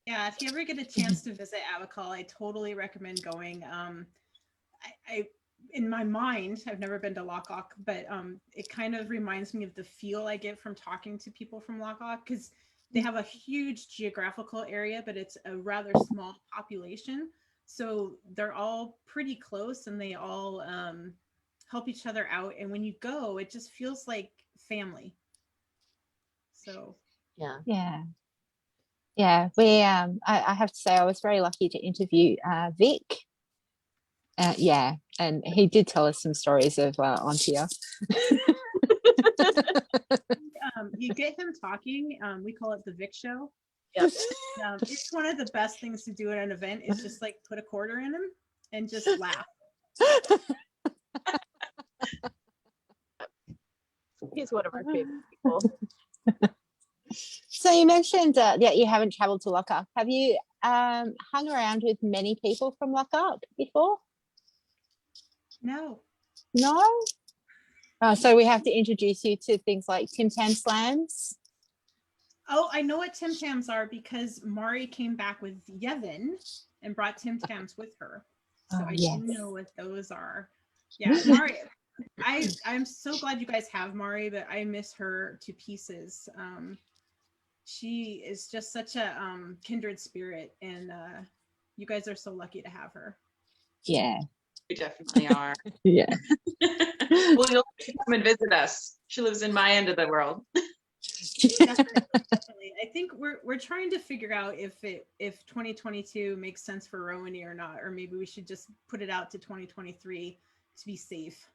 Yeah, if you ever get a chance to visit Abacal, I totally recommend going. I in my mind, I've never been to Rauokinn, but it kind of reminds me of the feel I get from talking to people from Rauokinn, because they have a huge geographical area, but it's a rather small population. So they're all pretty close, and they all help each other out. And when you go, it just feels like family. So yeah, we I have to say I was very lucky to interview Vic. And he did tell us some stories of An Tir. You get him talking. We call it the Vic Show. Yep. It's one of the best things to do at an event is just like put a quarter in him and just laugh. He's one of our favorite people. So you mentioned that you haven't traveled to Rauokinn. Have you hung around with many people from Rauokinn before? No. Oh, so we have to introduce you to things like Tim Tam slams. Oh, I know what Tim Tams are because Mari came back with Yevon and brought Tim Tams with her. So I do know what those are. Yeah, Mari. I'm so glad you guys have Mari, but I miss her to pieces. She is just such a kindred spirit, and you guys are so lucky to have her. Yeah. We definitely are. Yeah. Well, you'll come and visit us. She lives in my end of the world. Definitely. I think we're trying to figure out if 2022 makes sense for Rauokinn or not, or maybe we should just put it out to 2023 to be safe.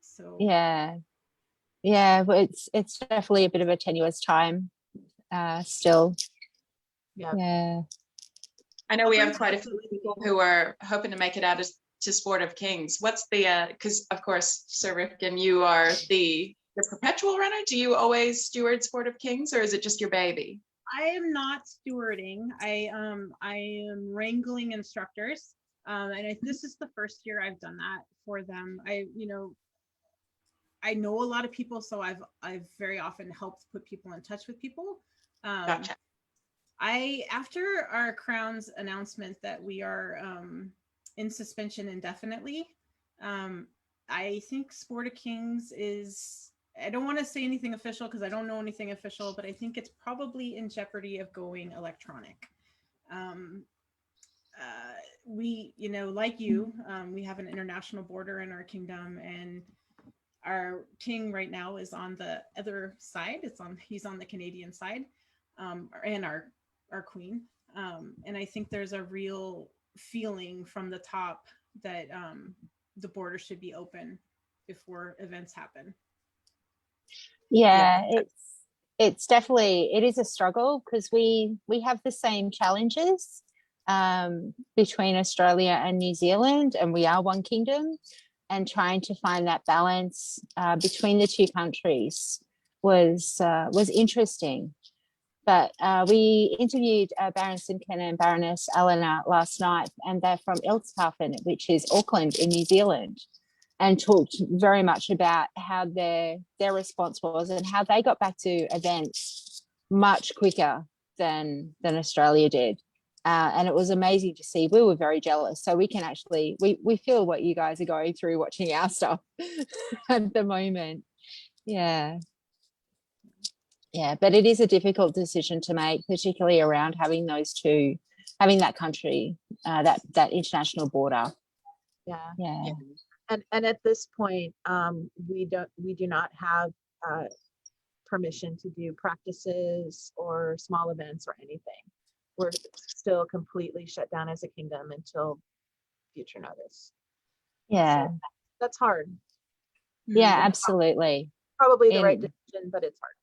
So yeah, but it's definitely a bit of a tenuous time still. Yeah. I know we have quite a few people who are hoping to make it out to Sport of Kings. What's the because of course, Sir Rauokinn, you are the perpetual runner. Do you always steward Sport of Kings, or is it just your baby? I am not stewarding. I am wrangling instructors, and this is the first year I've done that for them. I know a lot of people, so I've very often helped put people in touch with people. Gotcha. After our Crown's announcement that we are in suspension indefinitely, I think Sport of Kings is, I don't want to say anything official because I don't know anything official, but I think it's probably in jeopardy of going electronic. We, like you, we have an international border in our kingdom, and our king right now is on the other side. He's on the Canadian side, and our queen. And I think there's a real feeling from the top that the border should be open before events happen. Yeah, it's definitely, it is a struggle because we have the same challenges between Australia and New Zealand, and we are one kingdom, and trying to find that balance between the two countries was interesting. But we interviewed Baron Simkin and Baroness Eleanor last night, and they're from Ilshafen, which is Auckland in New Zealand, and talked very much about how their response was and how they got back to events much quicker than Australia did. And it was amazing to see. We were very jealous. So we can actually, we feel what you guys are going through watching our stuff at the moment. Yeah. Yeah, but it is a difficult decision to make, particularly around having those two, having that country, that international border. Yeah. And at this point, we do not have permission to do practices or small events or anything. We're still completely shut down as a kingdom until future notice. Yeah. So that's hard. Yeah, Mm. absolutely. Probably the right In- decision, but it's hard.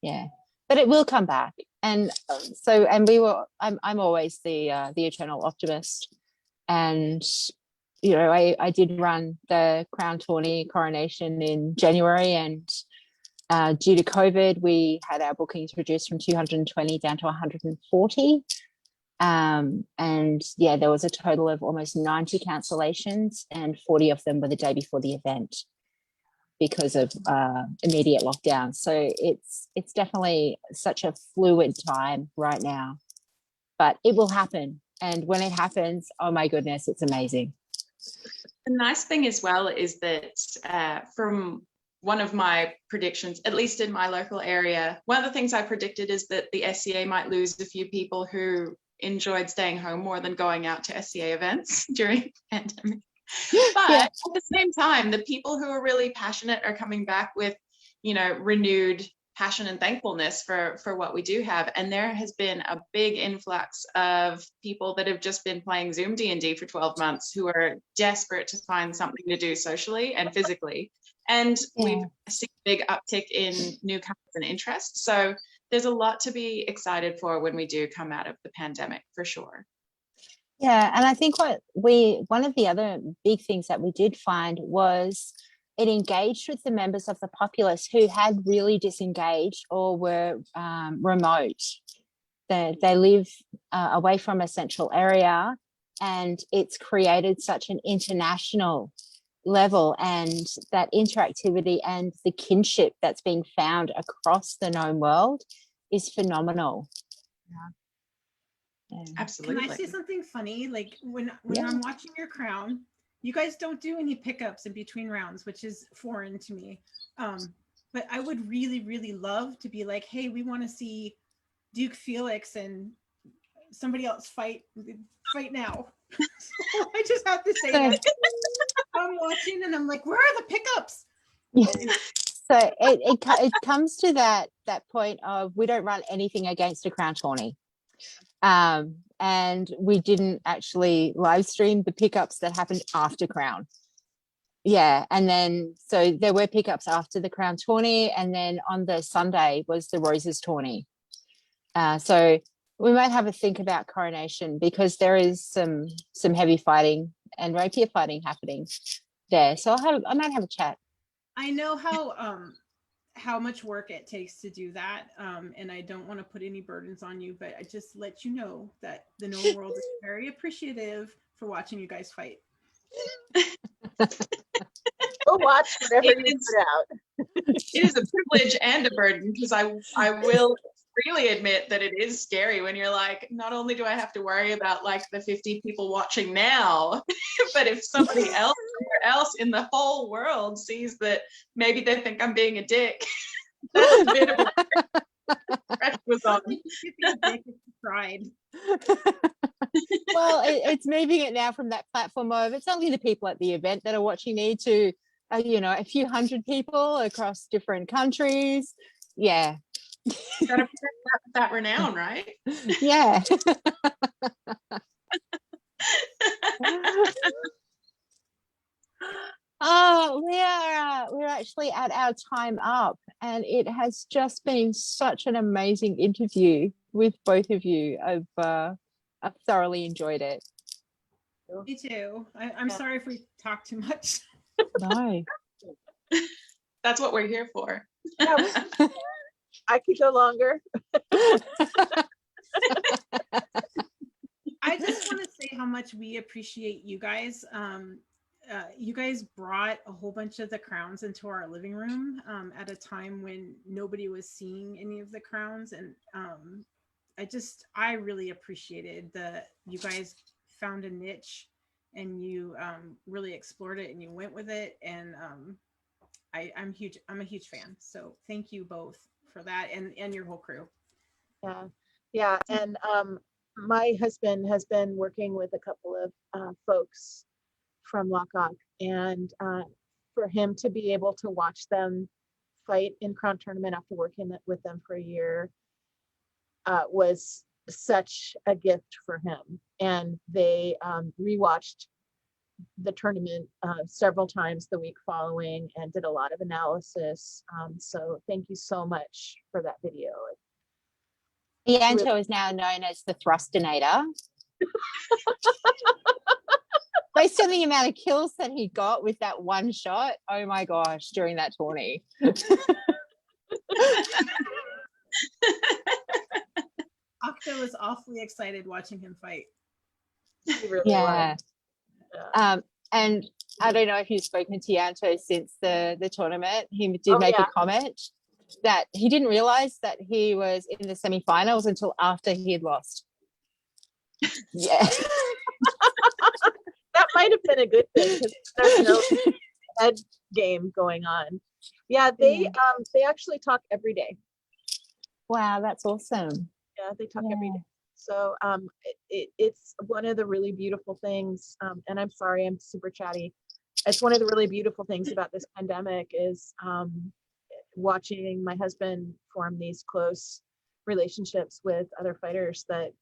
Yeah, but it will come back. And I'm always the eternal optimist. And I did run the Crown Tourney coronation in January, and due to COVID, we had our bookings reduced from 220 down to 140. And yeah, there was a total of almost 90 cancellations, and 40 of them were the day before the event because of immediate lockdown. So it's definitely such a fluid time right now, but it will happen. And when it happens, oh my goodness, it's amazing. The nice thing as well is that from one of my predictions, at least in my local area, one of the things I predicted is that the SCA might lose a few people who enjoyed staying home more than going out to SCA events during the pandemic. But Yeah. at the same time, the people who are really passionate are coming back with, renewed passion and thankfulness for what we do have. And there has been a big influx of people that have just been playing Zoom D&D for 12 months who are desperate to find something to do socially and physically. And we've seen a big uptick in newcomers and interest. So there's a lot to be excited for when we do come out of the pandemic, for sure. Yeah, and I think one of the other big things that we did find was it engaged with the members of the populace who had really disengaged or were remote. They live away from a central area, and it's created such an international level, and that interactivity and the kinship that's being found across the known world is phenomenal. Yeah. Absolutely. Can I say something funny? Like when Yeah. I'm watching your crown, you guys don't do any pickups in between rounds, which is foreign to me. But I would really, really love to be like, hey, we want to see Duke Felix and somebody else fight now. So I just have to say that. I'm watching and I'm like, where are the pickups? Yeah. So it comes to that point of we don't run anything against a crown tourney. And we didn't actually live stream the pickups that happened after Crown. Yeah, and then so there were pickups after the Crown tourney, and then on the Sunday was the Roses tourney. So we might have a think about coronation, because there is some heavy fighting and rapier fighting happening there. So I might have a chat. I know how much work it takes to do that, and I don't want to put any burdens on you, but I just let you know that the known world is very appreciative for watching you guys fight. We'll watch whatever you put out. It is a privilege and a burden, because I will freely admit that it is scary when you're like, not only do I have to worry about like the 50 people watching now, but if somebody else somewhere else in the whole world sees that, maybe they think I'm being a dick. That's a bit of a pressure was on. Pride. Well, it's moving it now from that platform of it's only the people at the event that are watching me to a few hundred people across different countries. Yeah. Gotta protect that renown, right? Yeah. Oh, we're actually at our time up, and it has just been such an amazing interview with both of you. I've thoroughly enjoyed it. Me too. I'm sorry if we talk too much. No. That's what we're here for. Yeah, I could go longer. I just want to say how much we appreciate you guys. You guys brought a whole bunch of the crowns into our living room at a time when nobody was seeing any of the crowns, and I really appreciated you guys found a niche and you really explored it and you went with it, and I'm a huge fan. So thank you both for that, and your whole crew. Yeah, and my husband has been working with a couple of folks from Rauokinn, and for him to be able to watch them fight in Crown Tournament after working with them for a year was such a gift for him. And they rewatched the tournament several times the week following and did a lot of analysis. So thank you so much for that video. The Anto is now known as the Thrustinator. Based on the amount of kills that he got with that one shot, oh my gosh, during that tourney. Octa was awfully excited watching him fight. He really Yeah. was. Yeah. And I don't know if you've spoken to Yanto since the tournament. He did make a comment that he didn't realize that he was in the semi-finals until after he had lost. Yeah. That might have been a good thing because there's no head game going on. Yeah, they actually talk every day. Wow, that's awesome. Yeah, they talk every day. So it's one of the really beautiful things, and I'm sorry, I'm super chatty. It's one of the really beautiful things about this pandemic is watching my husband form these close relationships with other fighters that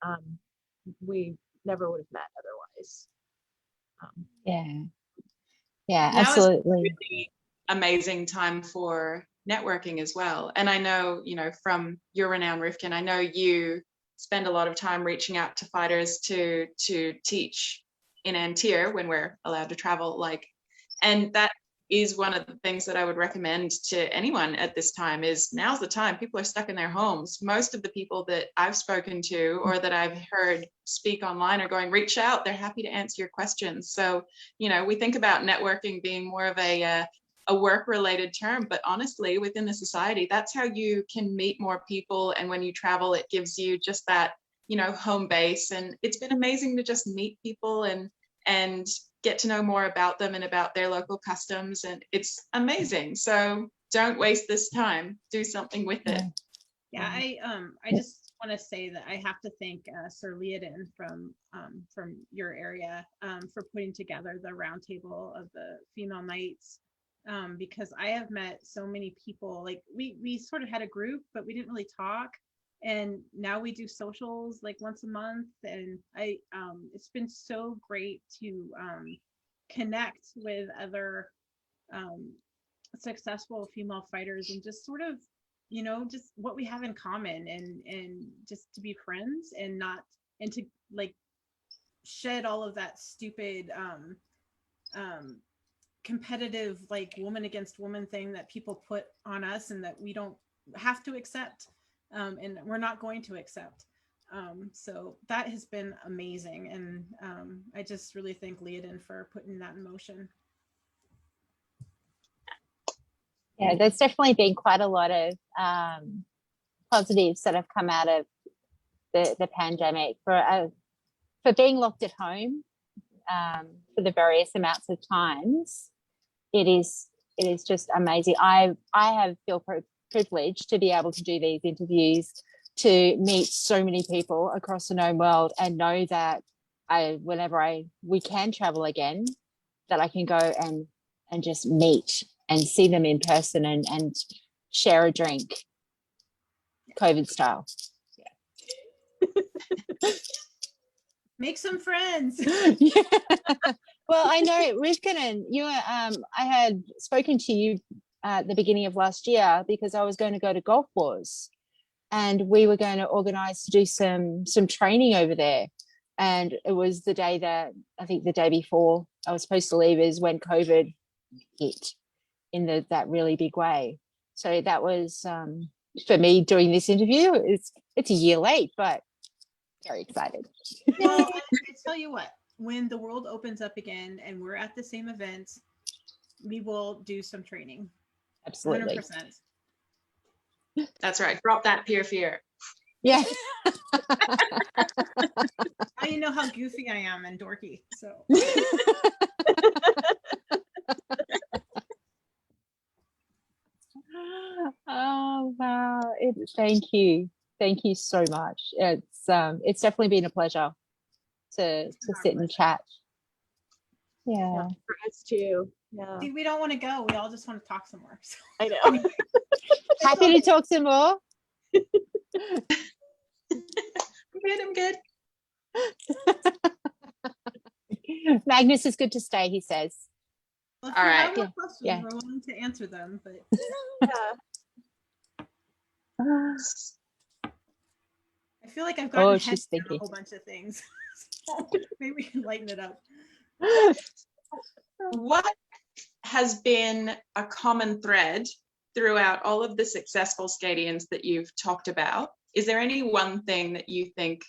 we never would have met otherwise. Yeah, Now is absolutely. really amazing time for networking as well. And I know, you know, from your renowned Rauokinn, I know you spend a lot of time reaching out to fighters to teach in An Tir when we're allowed to travel, and that is one of the things that I would recommend to anyone at this time. Is now's the time. People are stuck in their homes. Most of the people that I've spoken to or that I've heard speak online are going, reach out. They're happy to answer your questions. So, you know, we think about networking being more of a work-related term, but honestly, within the society, that's how you can meet more people. And when you travel, it gives you just that, you know, home base. And it's been amazing to just meet people and get to know more about them and about their local customs. And it's amazing. So don't waste this time. Do something with it. Yeah, I just want to say that I have to thank Sir Leodin from your area for putting together the roundtable of the female knights. Because I have met so many people. Like we sort of had a group, but we didn't really talk. And now we do socials like once a month. And it's been so great to connect with other successful female fighters and just sort of, you know, just what we have in common and just to be friends and to like shed all of that stupid competitive like woman against woman thing that people put on us and that we don't have to accept and we're not going to accept. So that has been amazing, and I just really thank Leodin for putting that in motion. Yeah, there's definitely been quite a lot of positives that have come out of the pandemic for being locked at home for the various amounts of times. It is just amazing. I feel privileged to be able to do these interviews, to meet so many people across the known world, and know that whenever we can travel again, that I can go and just meet and see them in person and share a drink, COVID style. Make some friends. Yeah. Well, I know Rauokinn and you. I had spoken to you at the beginning of last year because I was going to go to Golf Wars, and we were going to organise to do some training over there. And it was the day that I think the day before I was supposed to leave is when COVID hit in that really big way. So that was for me doing this interview. It's a year late, but very excited. Well, I tell you what, when the world opens up again and we're at the same events, we will do some training. Absolutely. 100%. That's right. Drop that peer fear. Yeah. Now you know how goofy I am and dorky. So. Oh wow! Thank you so much. It's definitely been a pleasure to sit and chat. Yeah. For us too. Yeah. See, we don't want to go. We all just want to talk some more. So, I know. anyway, Happy to talk some more. I'm good. Magnus is good to stay, he says. well, if All you right. have more Yeah. questions, Yeah. we're willing to answer them. But Yeah. I feel like I've gotten Oh, head she's down a thinking. whole bunch of things. So maybe we can lighten it up. What has been a common thread throughout all of the successful Scadians that you've talked about? Is there any one thing that you think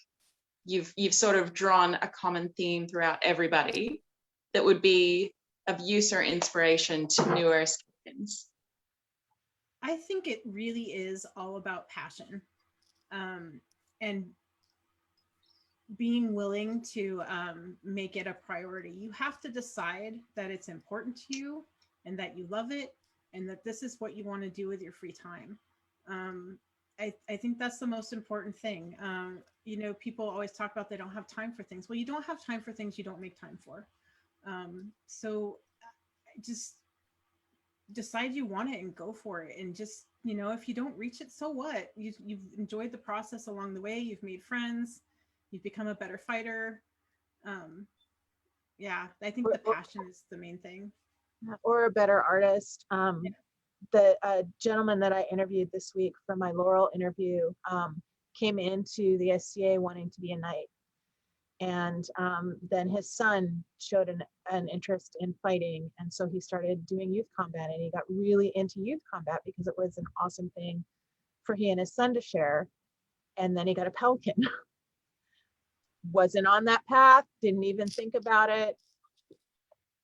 you've sort of drawn a common theme throughout everybody that would be of use or inspiration to newer Scadians? I think it really is all about passion, and being willing to make it a priority. You have to decide that it's important to you and that you love it and that this is what you want to do with your free time. I think that's the most important thing. You know, people always talk about they don't have time for things. Well, you don't have time for things you don't make time for. So just decide you want it and go for it. And just, you know, if you don't reach it, so what? You've enjoyed the process along the way. You've made friends. You've become a better fighter. Yeah, I think the passion is the main thing. Or a better artist. The gentleman that I interviewed this week for my Laurel interview came into the SCA wanting to be a knight. And then his son showed an interest in fighting. And so he started doing youth combat, and he got really into youth combat because it was an awesome thing for he and his son to share. And then he got a pelican. Wasn't on that path, didn't even think about it,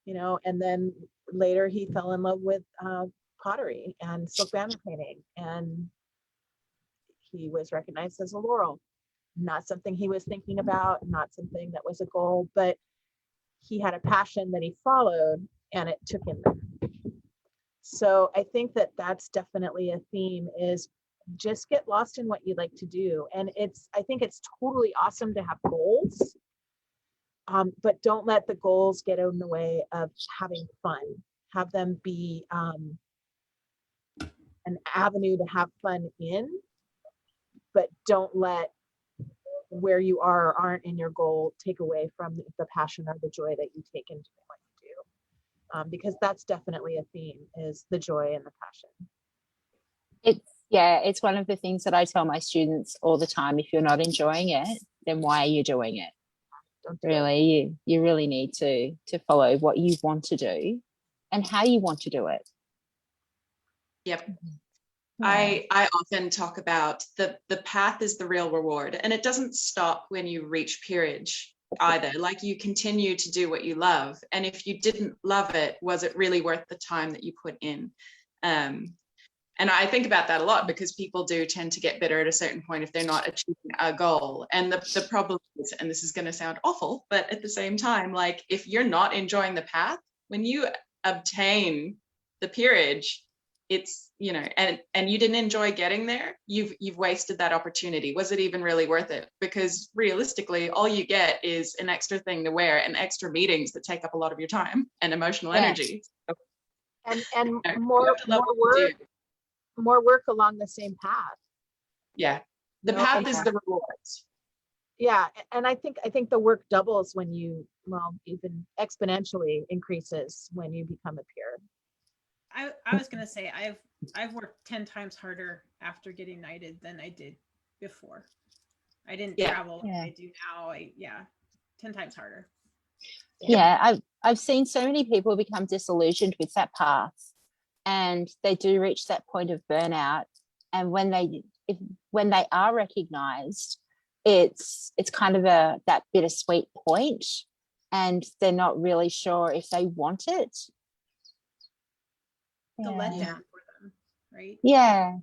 you know, and then later he fell in love with pottery and silk banner painting, and he was recognized as a Laurel. Not something he was thinking about, not something that was a goal, but he had a passion that he followed and it took him there. So I think that that's definitely a theme, is just get lost in what you like to do. And I think it's totally awesome to have goals, but don't let the goals get in the way of having fun. Have them be an avenue to have fun in, but don't let where you are or aren't in your goal take away from the passion or the joy that you take into what you do. Because that's definitely a theme, is the joy and the passion. It's one of the things that I tell my students all the time. If you're not enjoying it, then why are you doing it? Really, you really need to follow what you want to do and how you want to do it. Yep. Yeah. I often talk about the path is the real reward, and it doesn't stop when you reach peerage either. Like, you continue to do what you love, and if you didn't love it, was it really worth the time that you put in? And I think about that a lot, because people do tend to get bitter at a certain point if they're not achieving a goal. And the problem is, and this is going to sound awful, but at the same time, like, if you're not enjoying the path, when you obtain the peerage, it's, you know, and you didn't enjoy getting there, you've wasted that opportunity. Was it even really worth it? Because realistically, all you get is an extra thing to wear and extra meetings that take up a lot of your time and emotional energy. And You know, more you have to love what you do. more work along the same path. Yeah, the path is the rewards. Yeah, and I think the work doubles when you, well, even exponentially increases when you become a peer. I was gonna say I've worked 10 times harder after getting knighted than I did before. I didn't travel like I do now. 10 times harder. Yeah, I've seen so many people become disillusioned with that path, and they do reach that point of burnout. And when they are recognized, it's kind of that bittersweet point, and they're not really sure if they want it. The letdown for them, right? Yeah.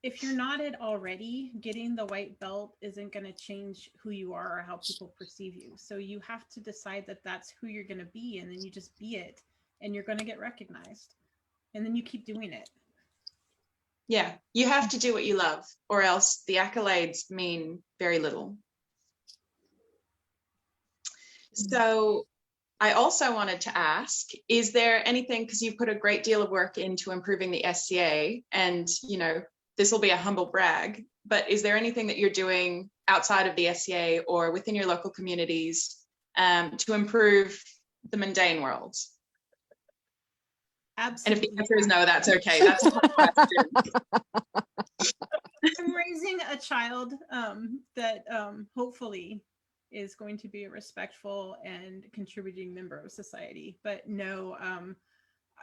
If you're not it already, getting the white belt isn't going to change who you are or how people perceive you. So you have to decide that that's who you're going to be, and then you just be it, and you're going to get recognized, and then you keep doing it. Yeah, you have to do what you love, or else the accolades mean very little. So I also wanted to ask, is there anything, because you've put a great deal of work into improving the SCA, and, you know, this will be a humble brag, but is there anything that you're doing outside of the SCA or within your local communities to improve the mundane world? Absolutely. And if the answer is no, that's okay. That's a hard question. I'm raising a child that hopefully is going to be a respectful and contributing member of society. But no,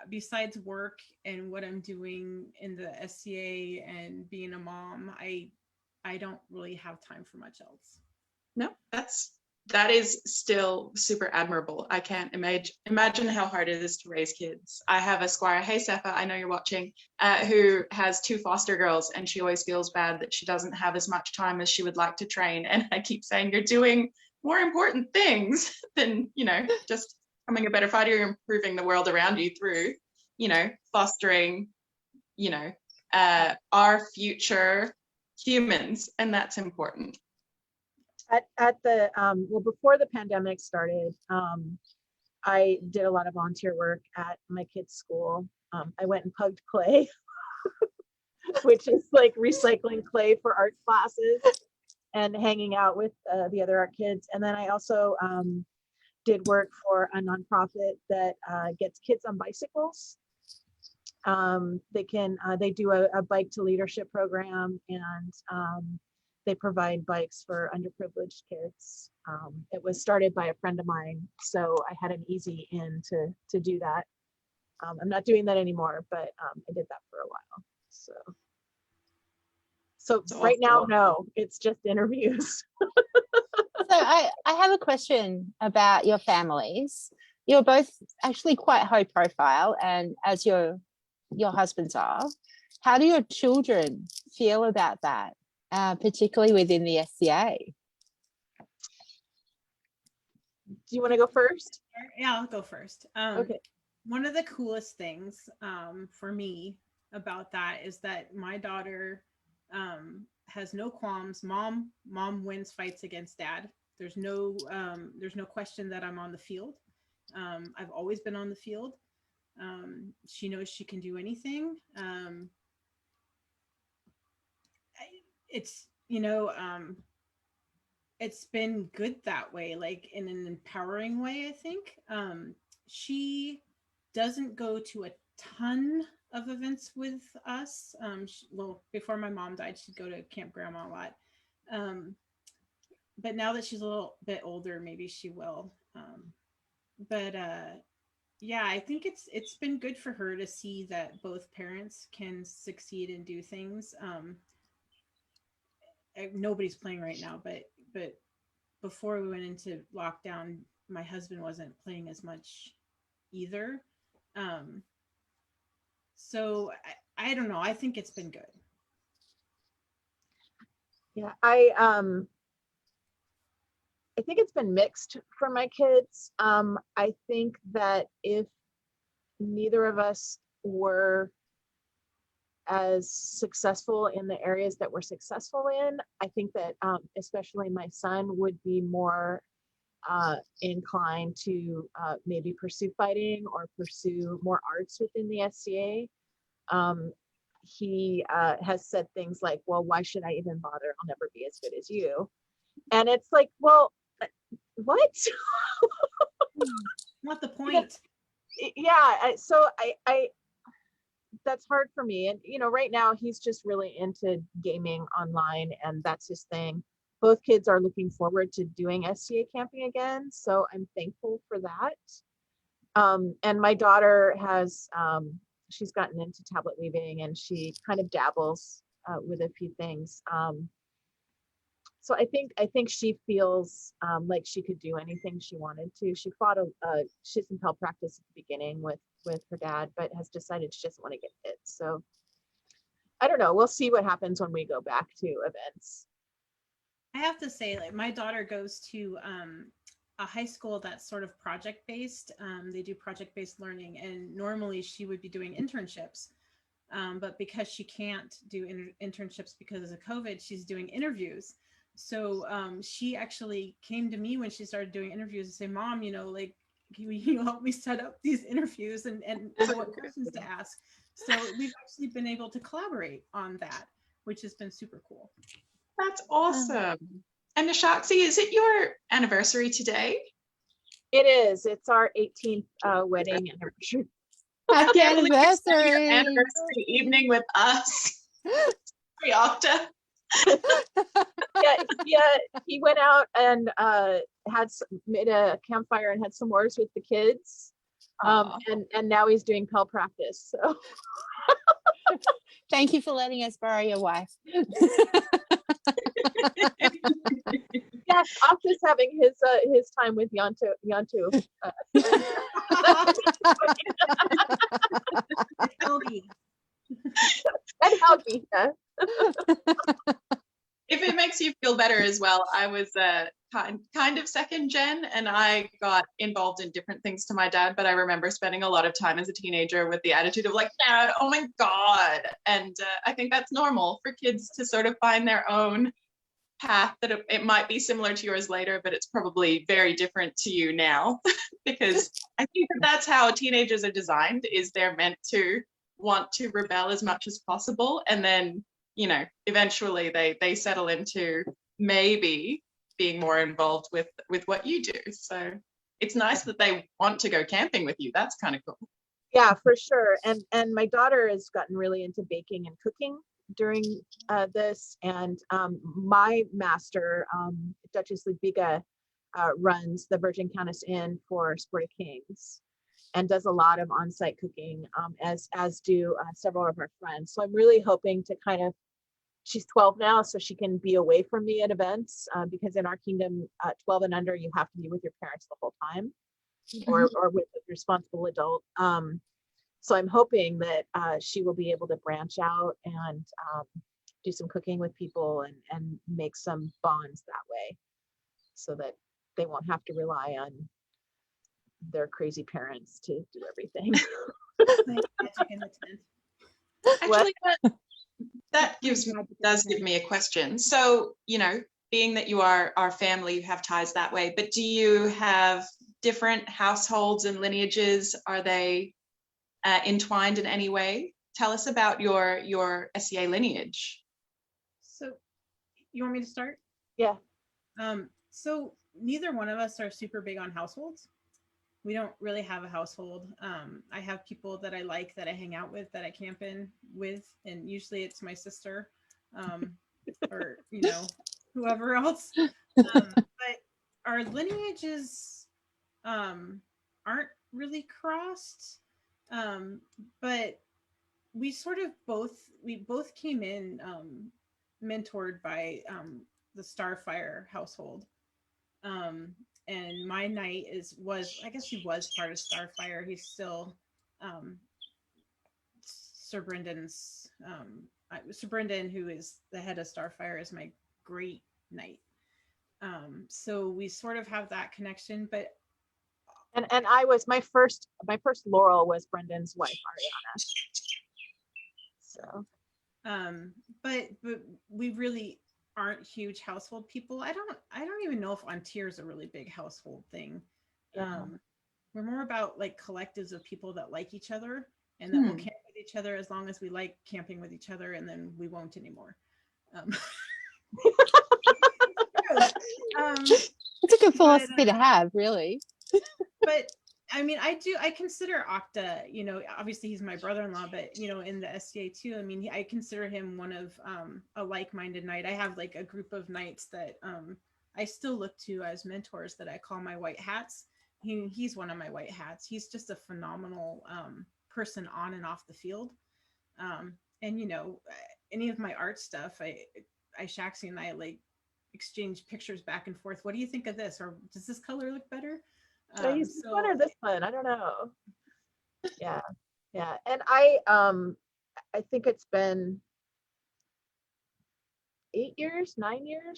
besides work and what I'm doing in the SCA and being a mom, I don't really have time for much else. No, that is still super admirable. I can't imagine how hard it is to raise kids. I have a squire, hey Sepha, I know you're watching, who has 2 foster girls, and she always feels bad that she doesn't have as much time as she would like to train. And I keep saying, you're doing more important things than, you know, just becoming a better fighter. You're improving the world around you through, you know, fostering, you know, our future humans, and that's important. At the well, before the pandemic started, I did a lot of volunteer work at my kids' school. I went and pugged clay, which is like recycling clay for art classes and hanging out with the other art kids. And then I also did work for a nonprofit that gets kids on bicycles. They do a bike to leadership program, and they provide bikes for underprivileged kids. It was started by a friend of mine, so I had an easy in to do that. I'm not doing that anymore, but I did that for a while. So right now, no, it's just interviews. So I have a question about your families. You're both actually quite high profile, and as your husbands are. How do your children feel about that, particularly within the SCA? Do you want to go first? Yeah, I'll go first. Okay. One of the coolest things for me about that is that my daughter has no qualms. Mom wins fights against dad. There's no question that I'm on the field. I've always been on the field. She knows she can do anything. It's, you know, it's been good that way, like in an empowering way, I think. She doesn't go to a ton of events with us. Well, before my mom died, she'd go to Camp Grandma a lot. But now that she's a little bit older, maybe she will. Yeah, I think it's been good for her to see that both parents can succeed and do things. Nobody's playing right now, but before we went into lockdown, my husband wasn't playing as much either. So I don't know. I think it's been good. Yeah, I think it's been mixed for my kids. I think that if neither of us were as successful in the areas that we're successful in, I think that especially my son would be more inclined to maybe pursue fighting or pursue more arts within the SCA. He has said things like, well, why should I even bother? I'll never be as good as you. And it's like, well, what? Not the point. Yeah, so I that's hard for me. And you know, right now he's just really into gaming online, and that's his thing. Both kids are looking forward to doing SCA camping again, so I'm thankful for that. And my daughter has she's gotten into tablet weaving, and she kind of dabbles with a few things. So I think she feels like she could do anything she wanted to. She fought a Shizenpel practice at the beginning with her dad, but has decided she doesn't want to get hit. So I don't know. We'll see what happens when we go back to events. I have to say, like, my daughter goes to a high school that's sort of project-based. They do project-based learning, and normally she would be doing internships. But because she can't do internships because of COVID, she's doing interviews. So she actually came to me when she started doing interviews and say, Mom, you know, like, can you help me set up these interviews and know what questions to ask? So we've actually been able to collaborate on that, which has been super cool. That's awesome. And Achaxe, is it your anniversary today? It is. It's our 18th wedding anniversary. Happy I can't believe you're spending your anniversary. anniversary evening with us. After. Yeah, he went out and made a campfire and had s'mores with the kids. And now he's doing Pell practice. So Thank you for letting us borrow your wife. yes, Octa's having his time with Yantu. It's healthy. And Helgi, yeah. If it makes you feel better as well, I was kind of second gen, and I got involved in different things to my dad, but I remember spending a lot of time as a teenager with the attitude of like, Dad, oh my God. And I think that's normal for kids to sort of find their own path, that it might be similar to yours later, but it's probably very different to you now. Because I think that's how teenagers are designed, is they're meant to want to rebel as much as possible, and then, you know, eventually they settle into maybe being more involved with what you do. So it's nice that they want to go camping with you. That's kind of cool. Yeah, for sure. And my daughter has gotten really into baking and cooking during this. And my master, Duchess Ludwiga, runs the Virgin Countess Inn for Sport of Kings and does a lot of on-site cooking, as do several of our friends. So I'm really hoping to kind of, she's 12 now, so she can be away from me at events, because in our kingdom, 12 and under, you have to be with your parents the whole time, or with a responsible adult. So I'm hoping that she will be able to branch out and do some cooking with people and make some bonds that way, so that they won't have to rely on their crazy parents to do everything. Actually, that does give me a question. So, you know, being that you are our family, you have ties that way, but do you have different households and lineages? Are they entwined in any way? Tell us about your SEA lineage. So you want me to start? Yeah. So neither one of us are super big on households. We don't really have a household. I have people that I like, that I hang out with, that I camp in with, and usually it's my sister, or, you know, whoever else. But our lineages aren't really crossed, but we sort of both came in mentored by the Starfire household. And my knight I guess he was part of Starfire. He's still Sir Brendan's Sir Brendan, who is the head of Starfire, is my great knight. So we sort of have that connection, but and I was my first Laurel was Brendan's wife, Ariana. So but we really aren't huge household people. I don't even know if An Tir is a really big household thing. Yeah. We're more about like collectives of people that like each other and that will camp with each other as long as we like camping with each other, and then we won't anymore. It's a good philosophy to have, really. But I mean, I consider Octa, you know, obviously he's my brother-in-law, but, you know, in the SCA too, I mean, I consider him one of a like-minded knight. I have like a group of knights that I still look to as mentors that I call my white hats. He's one of my white hats. He's just a phenomenal person on and off the field. And, you know, any of my art stuff, Achaxe and I like exchange pictures back and forth. What do you think of this? Or does this color look better? This one or this one? I don't know. Yeah. And I think it's been 9 years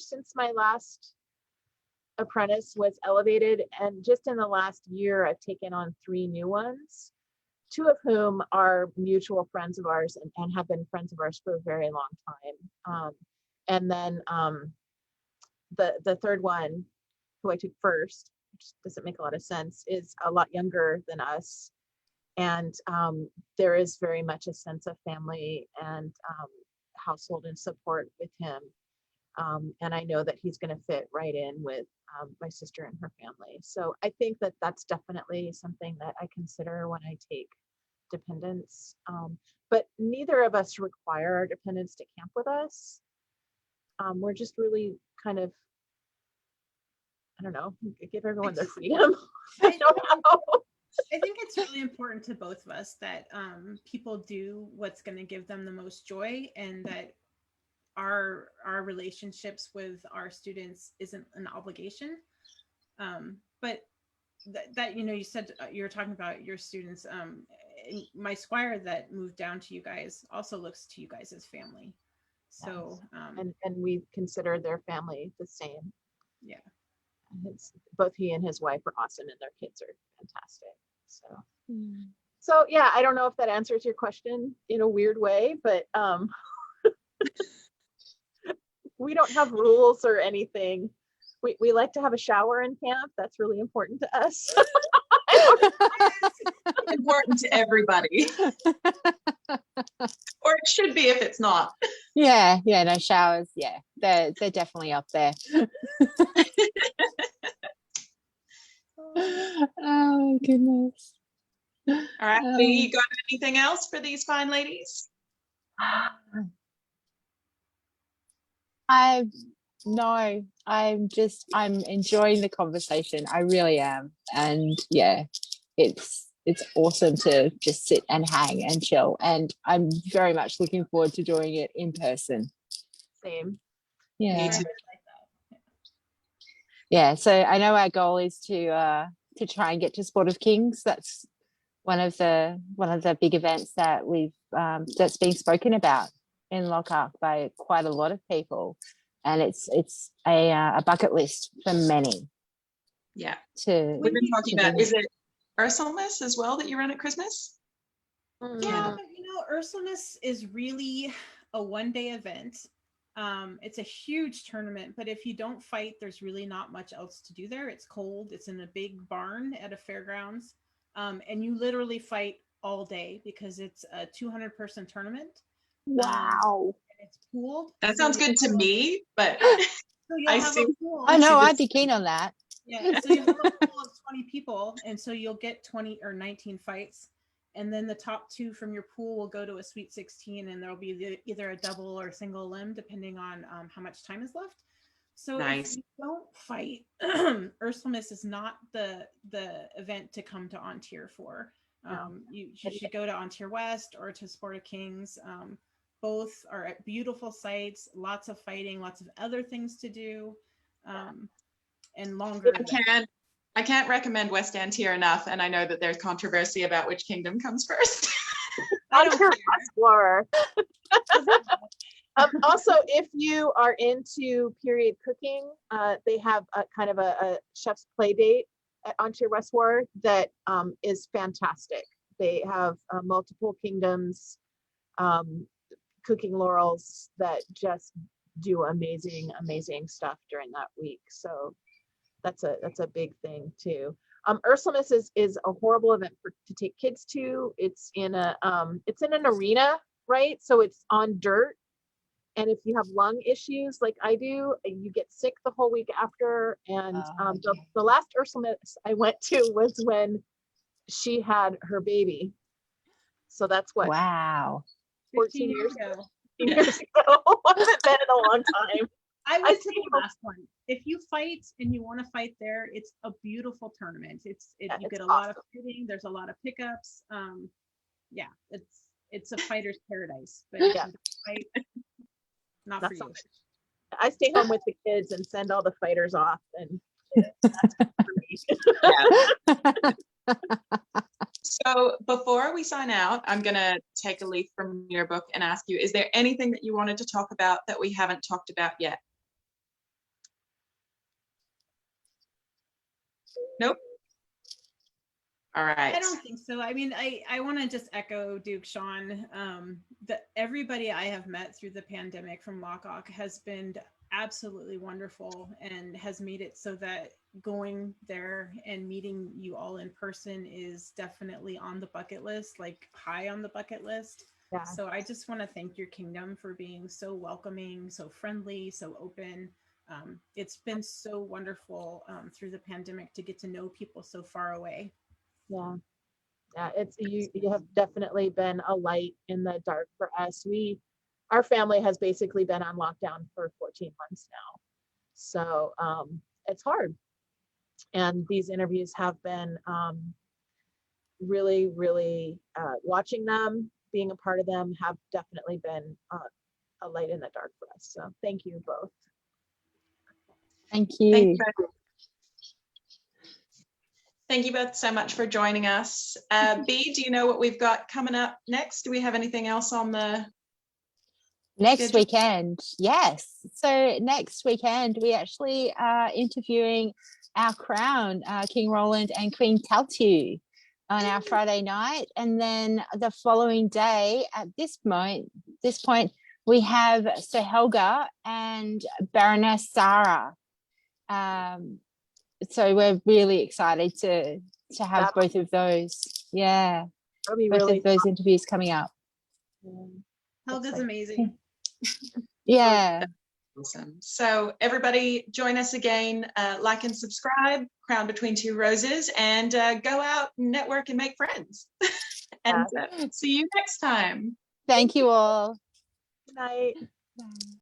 since my last apprentice was elevated, and just in the last year I've taken on 3 new ones, 2 of whom are mutual friends of ours and have been friends of ours for a very long time. And then the third one, who I took first, which doesn't make a lot of sense, is a lot younger than us. And there is very much a sense of family and household and support with him. And I know that he's going to fit right in with my sister and her family. So I think that that's definitely something that I consider when I take dependents. But neither of us require our dependents to camp with us. We're just really kind of, I don't know, give everyone their freedom. I don't know. I think it's really important to both of us that people do what's going to give them the most joy, and that our relationships with our students isn't an obligation. But that, you know, you said you were talking about your students. My squire that moved down to you guys also looks to you guys as family. So and we consider their family the same. Yeah. Both he and his wife are awesome, and their kids are fantastic. So yeah, I don't know if that answers your question in a weird way, but we don't have rules or anything. We like to have a shower in camp. That's really important to us. Important to everybody. Or it should be if it's not. Yeah, no, showers, yeah, they're definitely up there. Oh goodness. All right, Lee, you got anything else for these fine ladies? I'm enjoying the conversation. I really am. And yeah, it's awesome to just sit and hang and chill. And I'm very much looking forward to doing it in person. Same. Yeah. Yeah. So I know our goal is to try and get to Sport of Kings. That's one of the big events that we've that's been spoken about in Lockhart by quite a lot of people, and it's a bucket list for many. Yeah. We've been talking about, is it Ursulmas as well that you run at Christmas? Yeah, you know, Ursulmas is really a one-day event. It's a huge tournament, but if you don't fight, there's really not much else to do there. It's cold. It's in a big barn at a fairgrounds. And you literally fight all day because it's a 200-person tournament. Wow. And it's pooled. That sounds good to me, but I see. I know, I'd be keen on that. Yeah, so you have a pool of 20 people, and so you'll get 20 or 19 fights, and then the top two from your pool will go to a Sweet 16, and there'll be either a double or a single limb, depending on how much time is left. So nice. If you don't fight, Ursulmas is not the event to come to An Tir for. You should go to An Tir West or to Sport of Kings. Both are at beautiful sites, lots of fighting, lots of other things to do, and longer. I can't recommend West An Tir enough, and I know that there's controversy about which kingdom comes first. An Tir Explorer. Also, if you are into period cooking, they have a kind of a chef's play date at An Tir West War that is fantastic. They have multiple kingdoms, cooking laurels that just do amazing stuff during that week. So that's a big thing too. Ursulmas is a horrible event to take kids to. It's in an arena, right? So it's on dirt. And if you have lung issues like I do, you get sick the whole week after. And the last Ursulmas I went to was when she had her baby. So that's what? Wow. 14 years ago. 15 years ago. It's been a long time. I went to the last one. If you fight and you want to fight there, it's a beautiful tournament. You get a lot of fighting. There's a lot of pickups. Yeah, it's a fighter's paradise. But if you don't fight, not for you. I stay home with the kids and send all the fighters off, and that's good for me. So before we sign out, I'm going to take a leaf from your book and ask you, is there anything that you wanted to talk about that we haven't talked about yet? Nope. All right. I don't think so. I mean, I want to just echo Duke Sean, that everybody I have met through the pandemic from Lockhart has been absolutely wonderful and has made it so that going there and meeting you all in person is definitely on the bucket list, like high on the bucket list. Yeah. So I just want to thank your kingdom for being so welcoming, so friendly, so open. It's been so wonderful through the pandemic to get to know people so far away. Yeah. Yeah, it's you have definitely been a light in the dark for us. Our family has basically been on lockdown for 14 months now. So it's hard. And these interviews have been really, really watching them, being a part of them have definitely been a light in the dark for us. So thank you both. Thank Thank you. you both. Thank you both so much for joining us. B, do you know what we've got coming up next? Do we have anything else on the Next schedule? weekend, yes. So next weekend, we actually are interviewing our crown, King Roland and Queen Taltu, on our Friday night. And then the following day, at this point, we have Sir Helga and Baroness Sarah. So we're really excited to have both of those. Yeah, That'll be both really of those interviews coming up. Helga's exciting. amazing. Yeah. Awesome. So everybody join us again, like and subscribe, Crown Between Two Roses, and go out and network and make friends. And see you next time. Thank you all. Good night. Bye.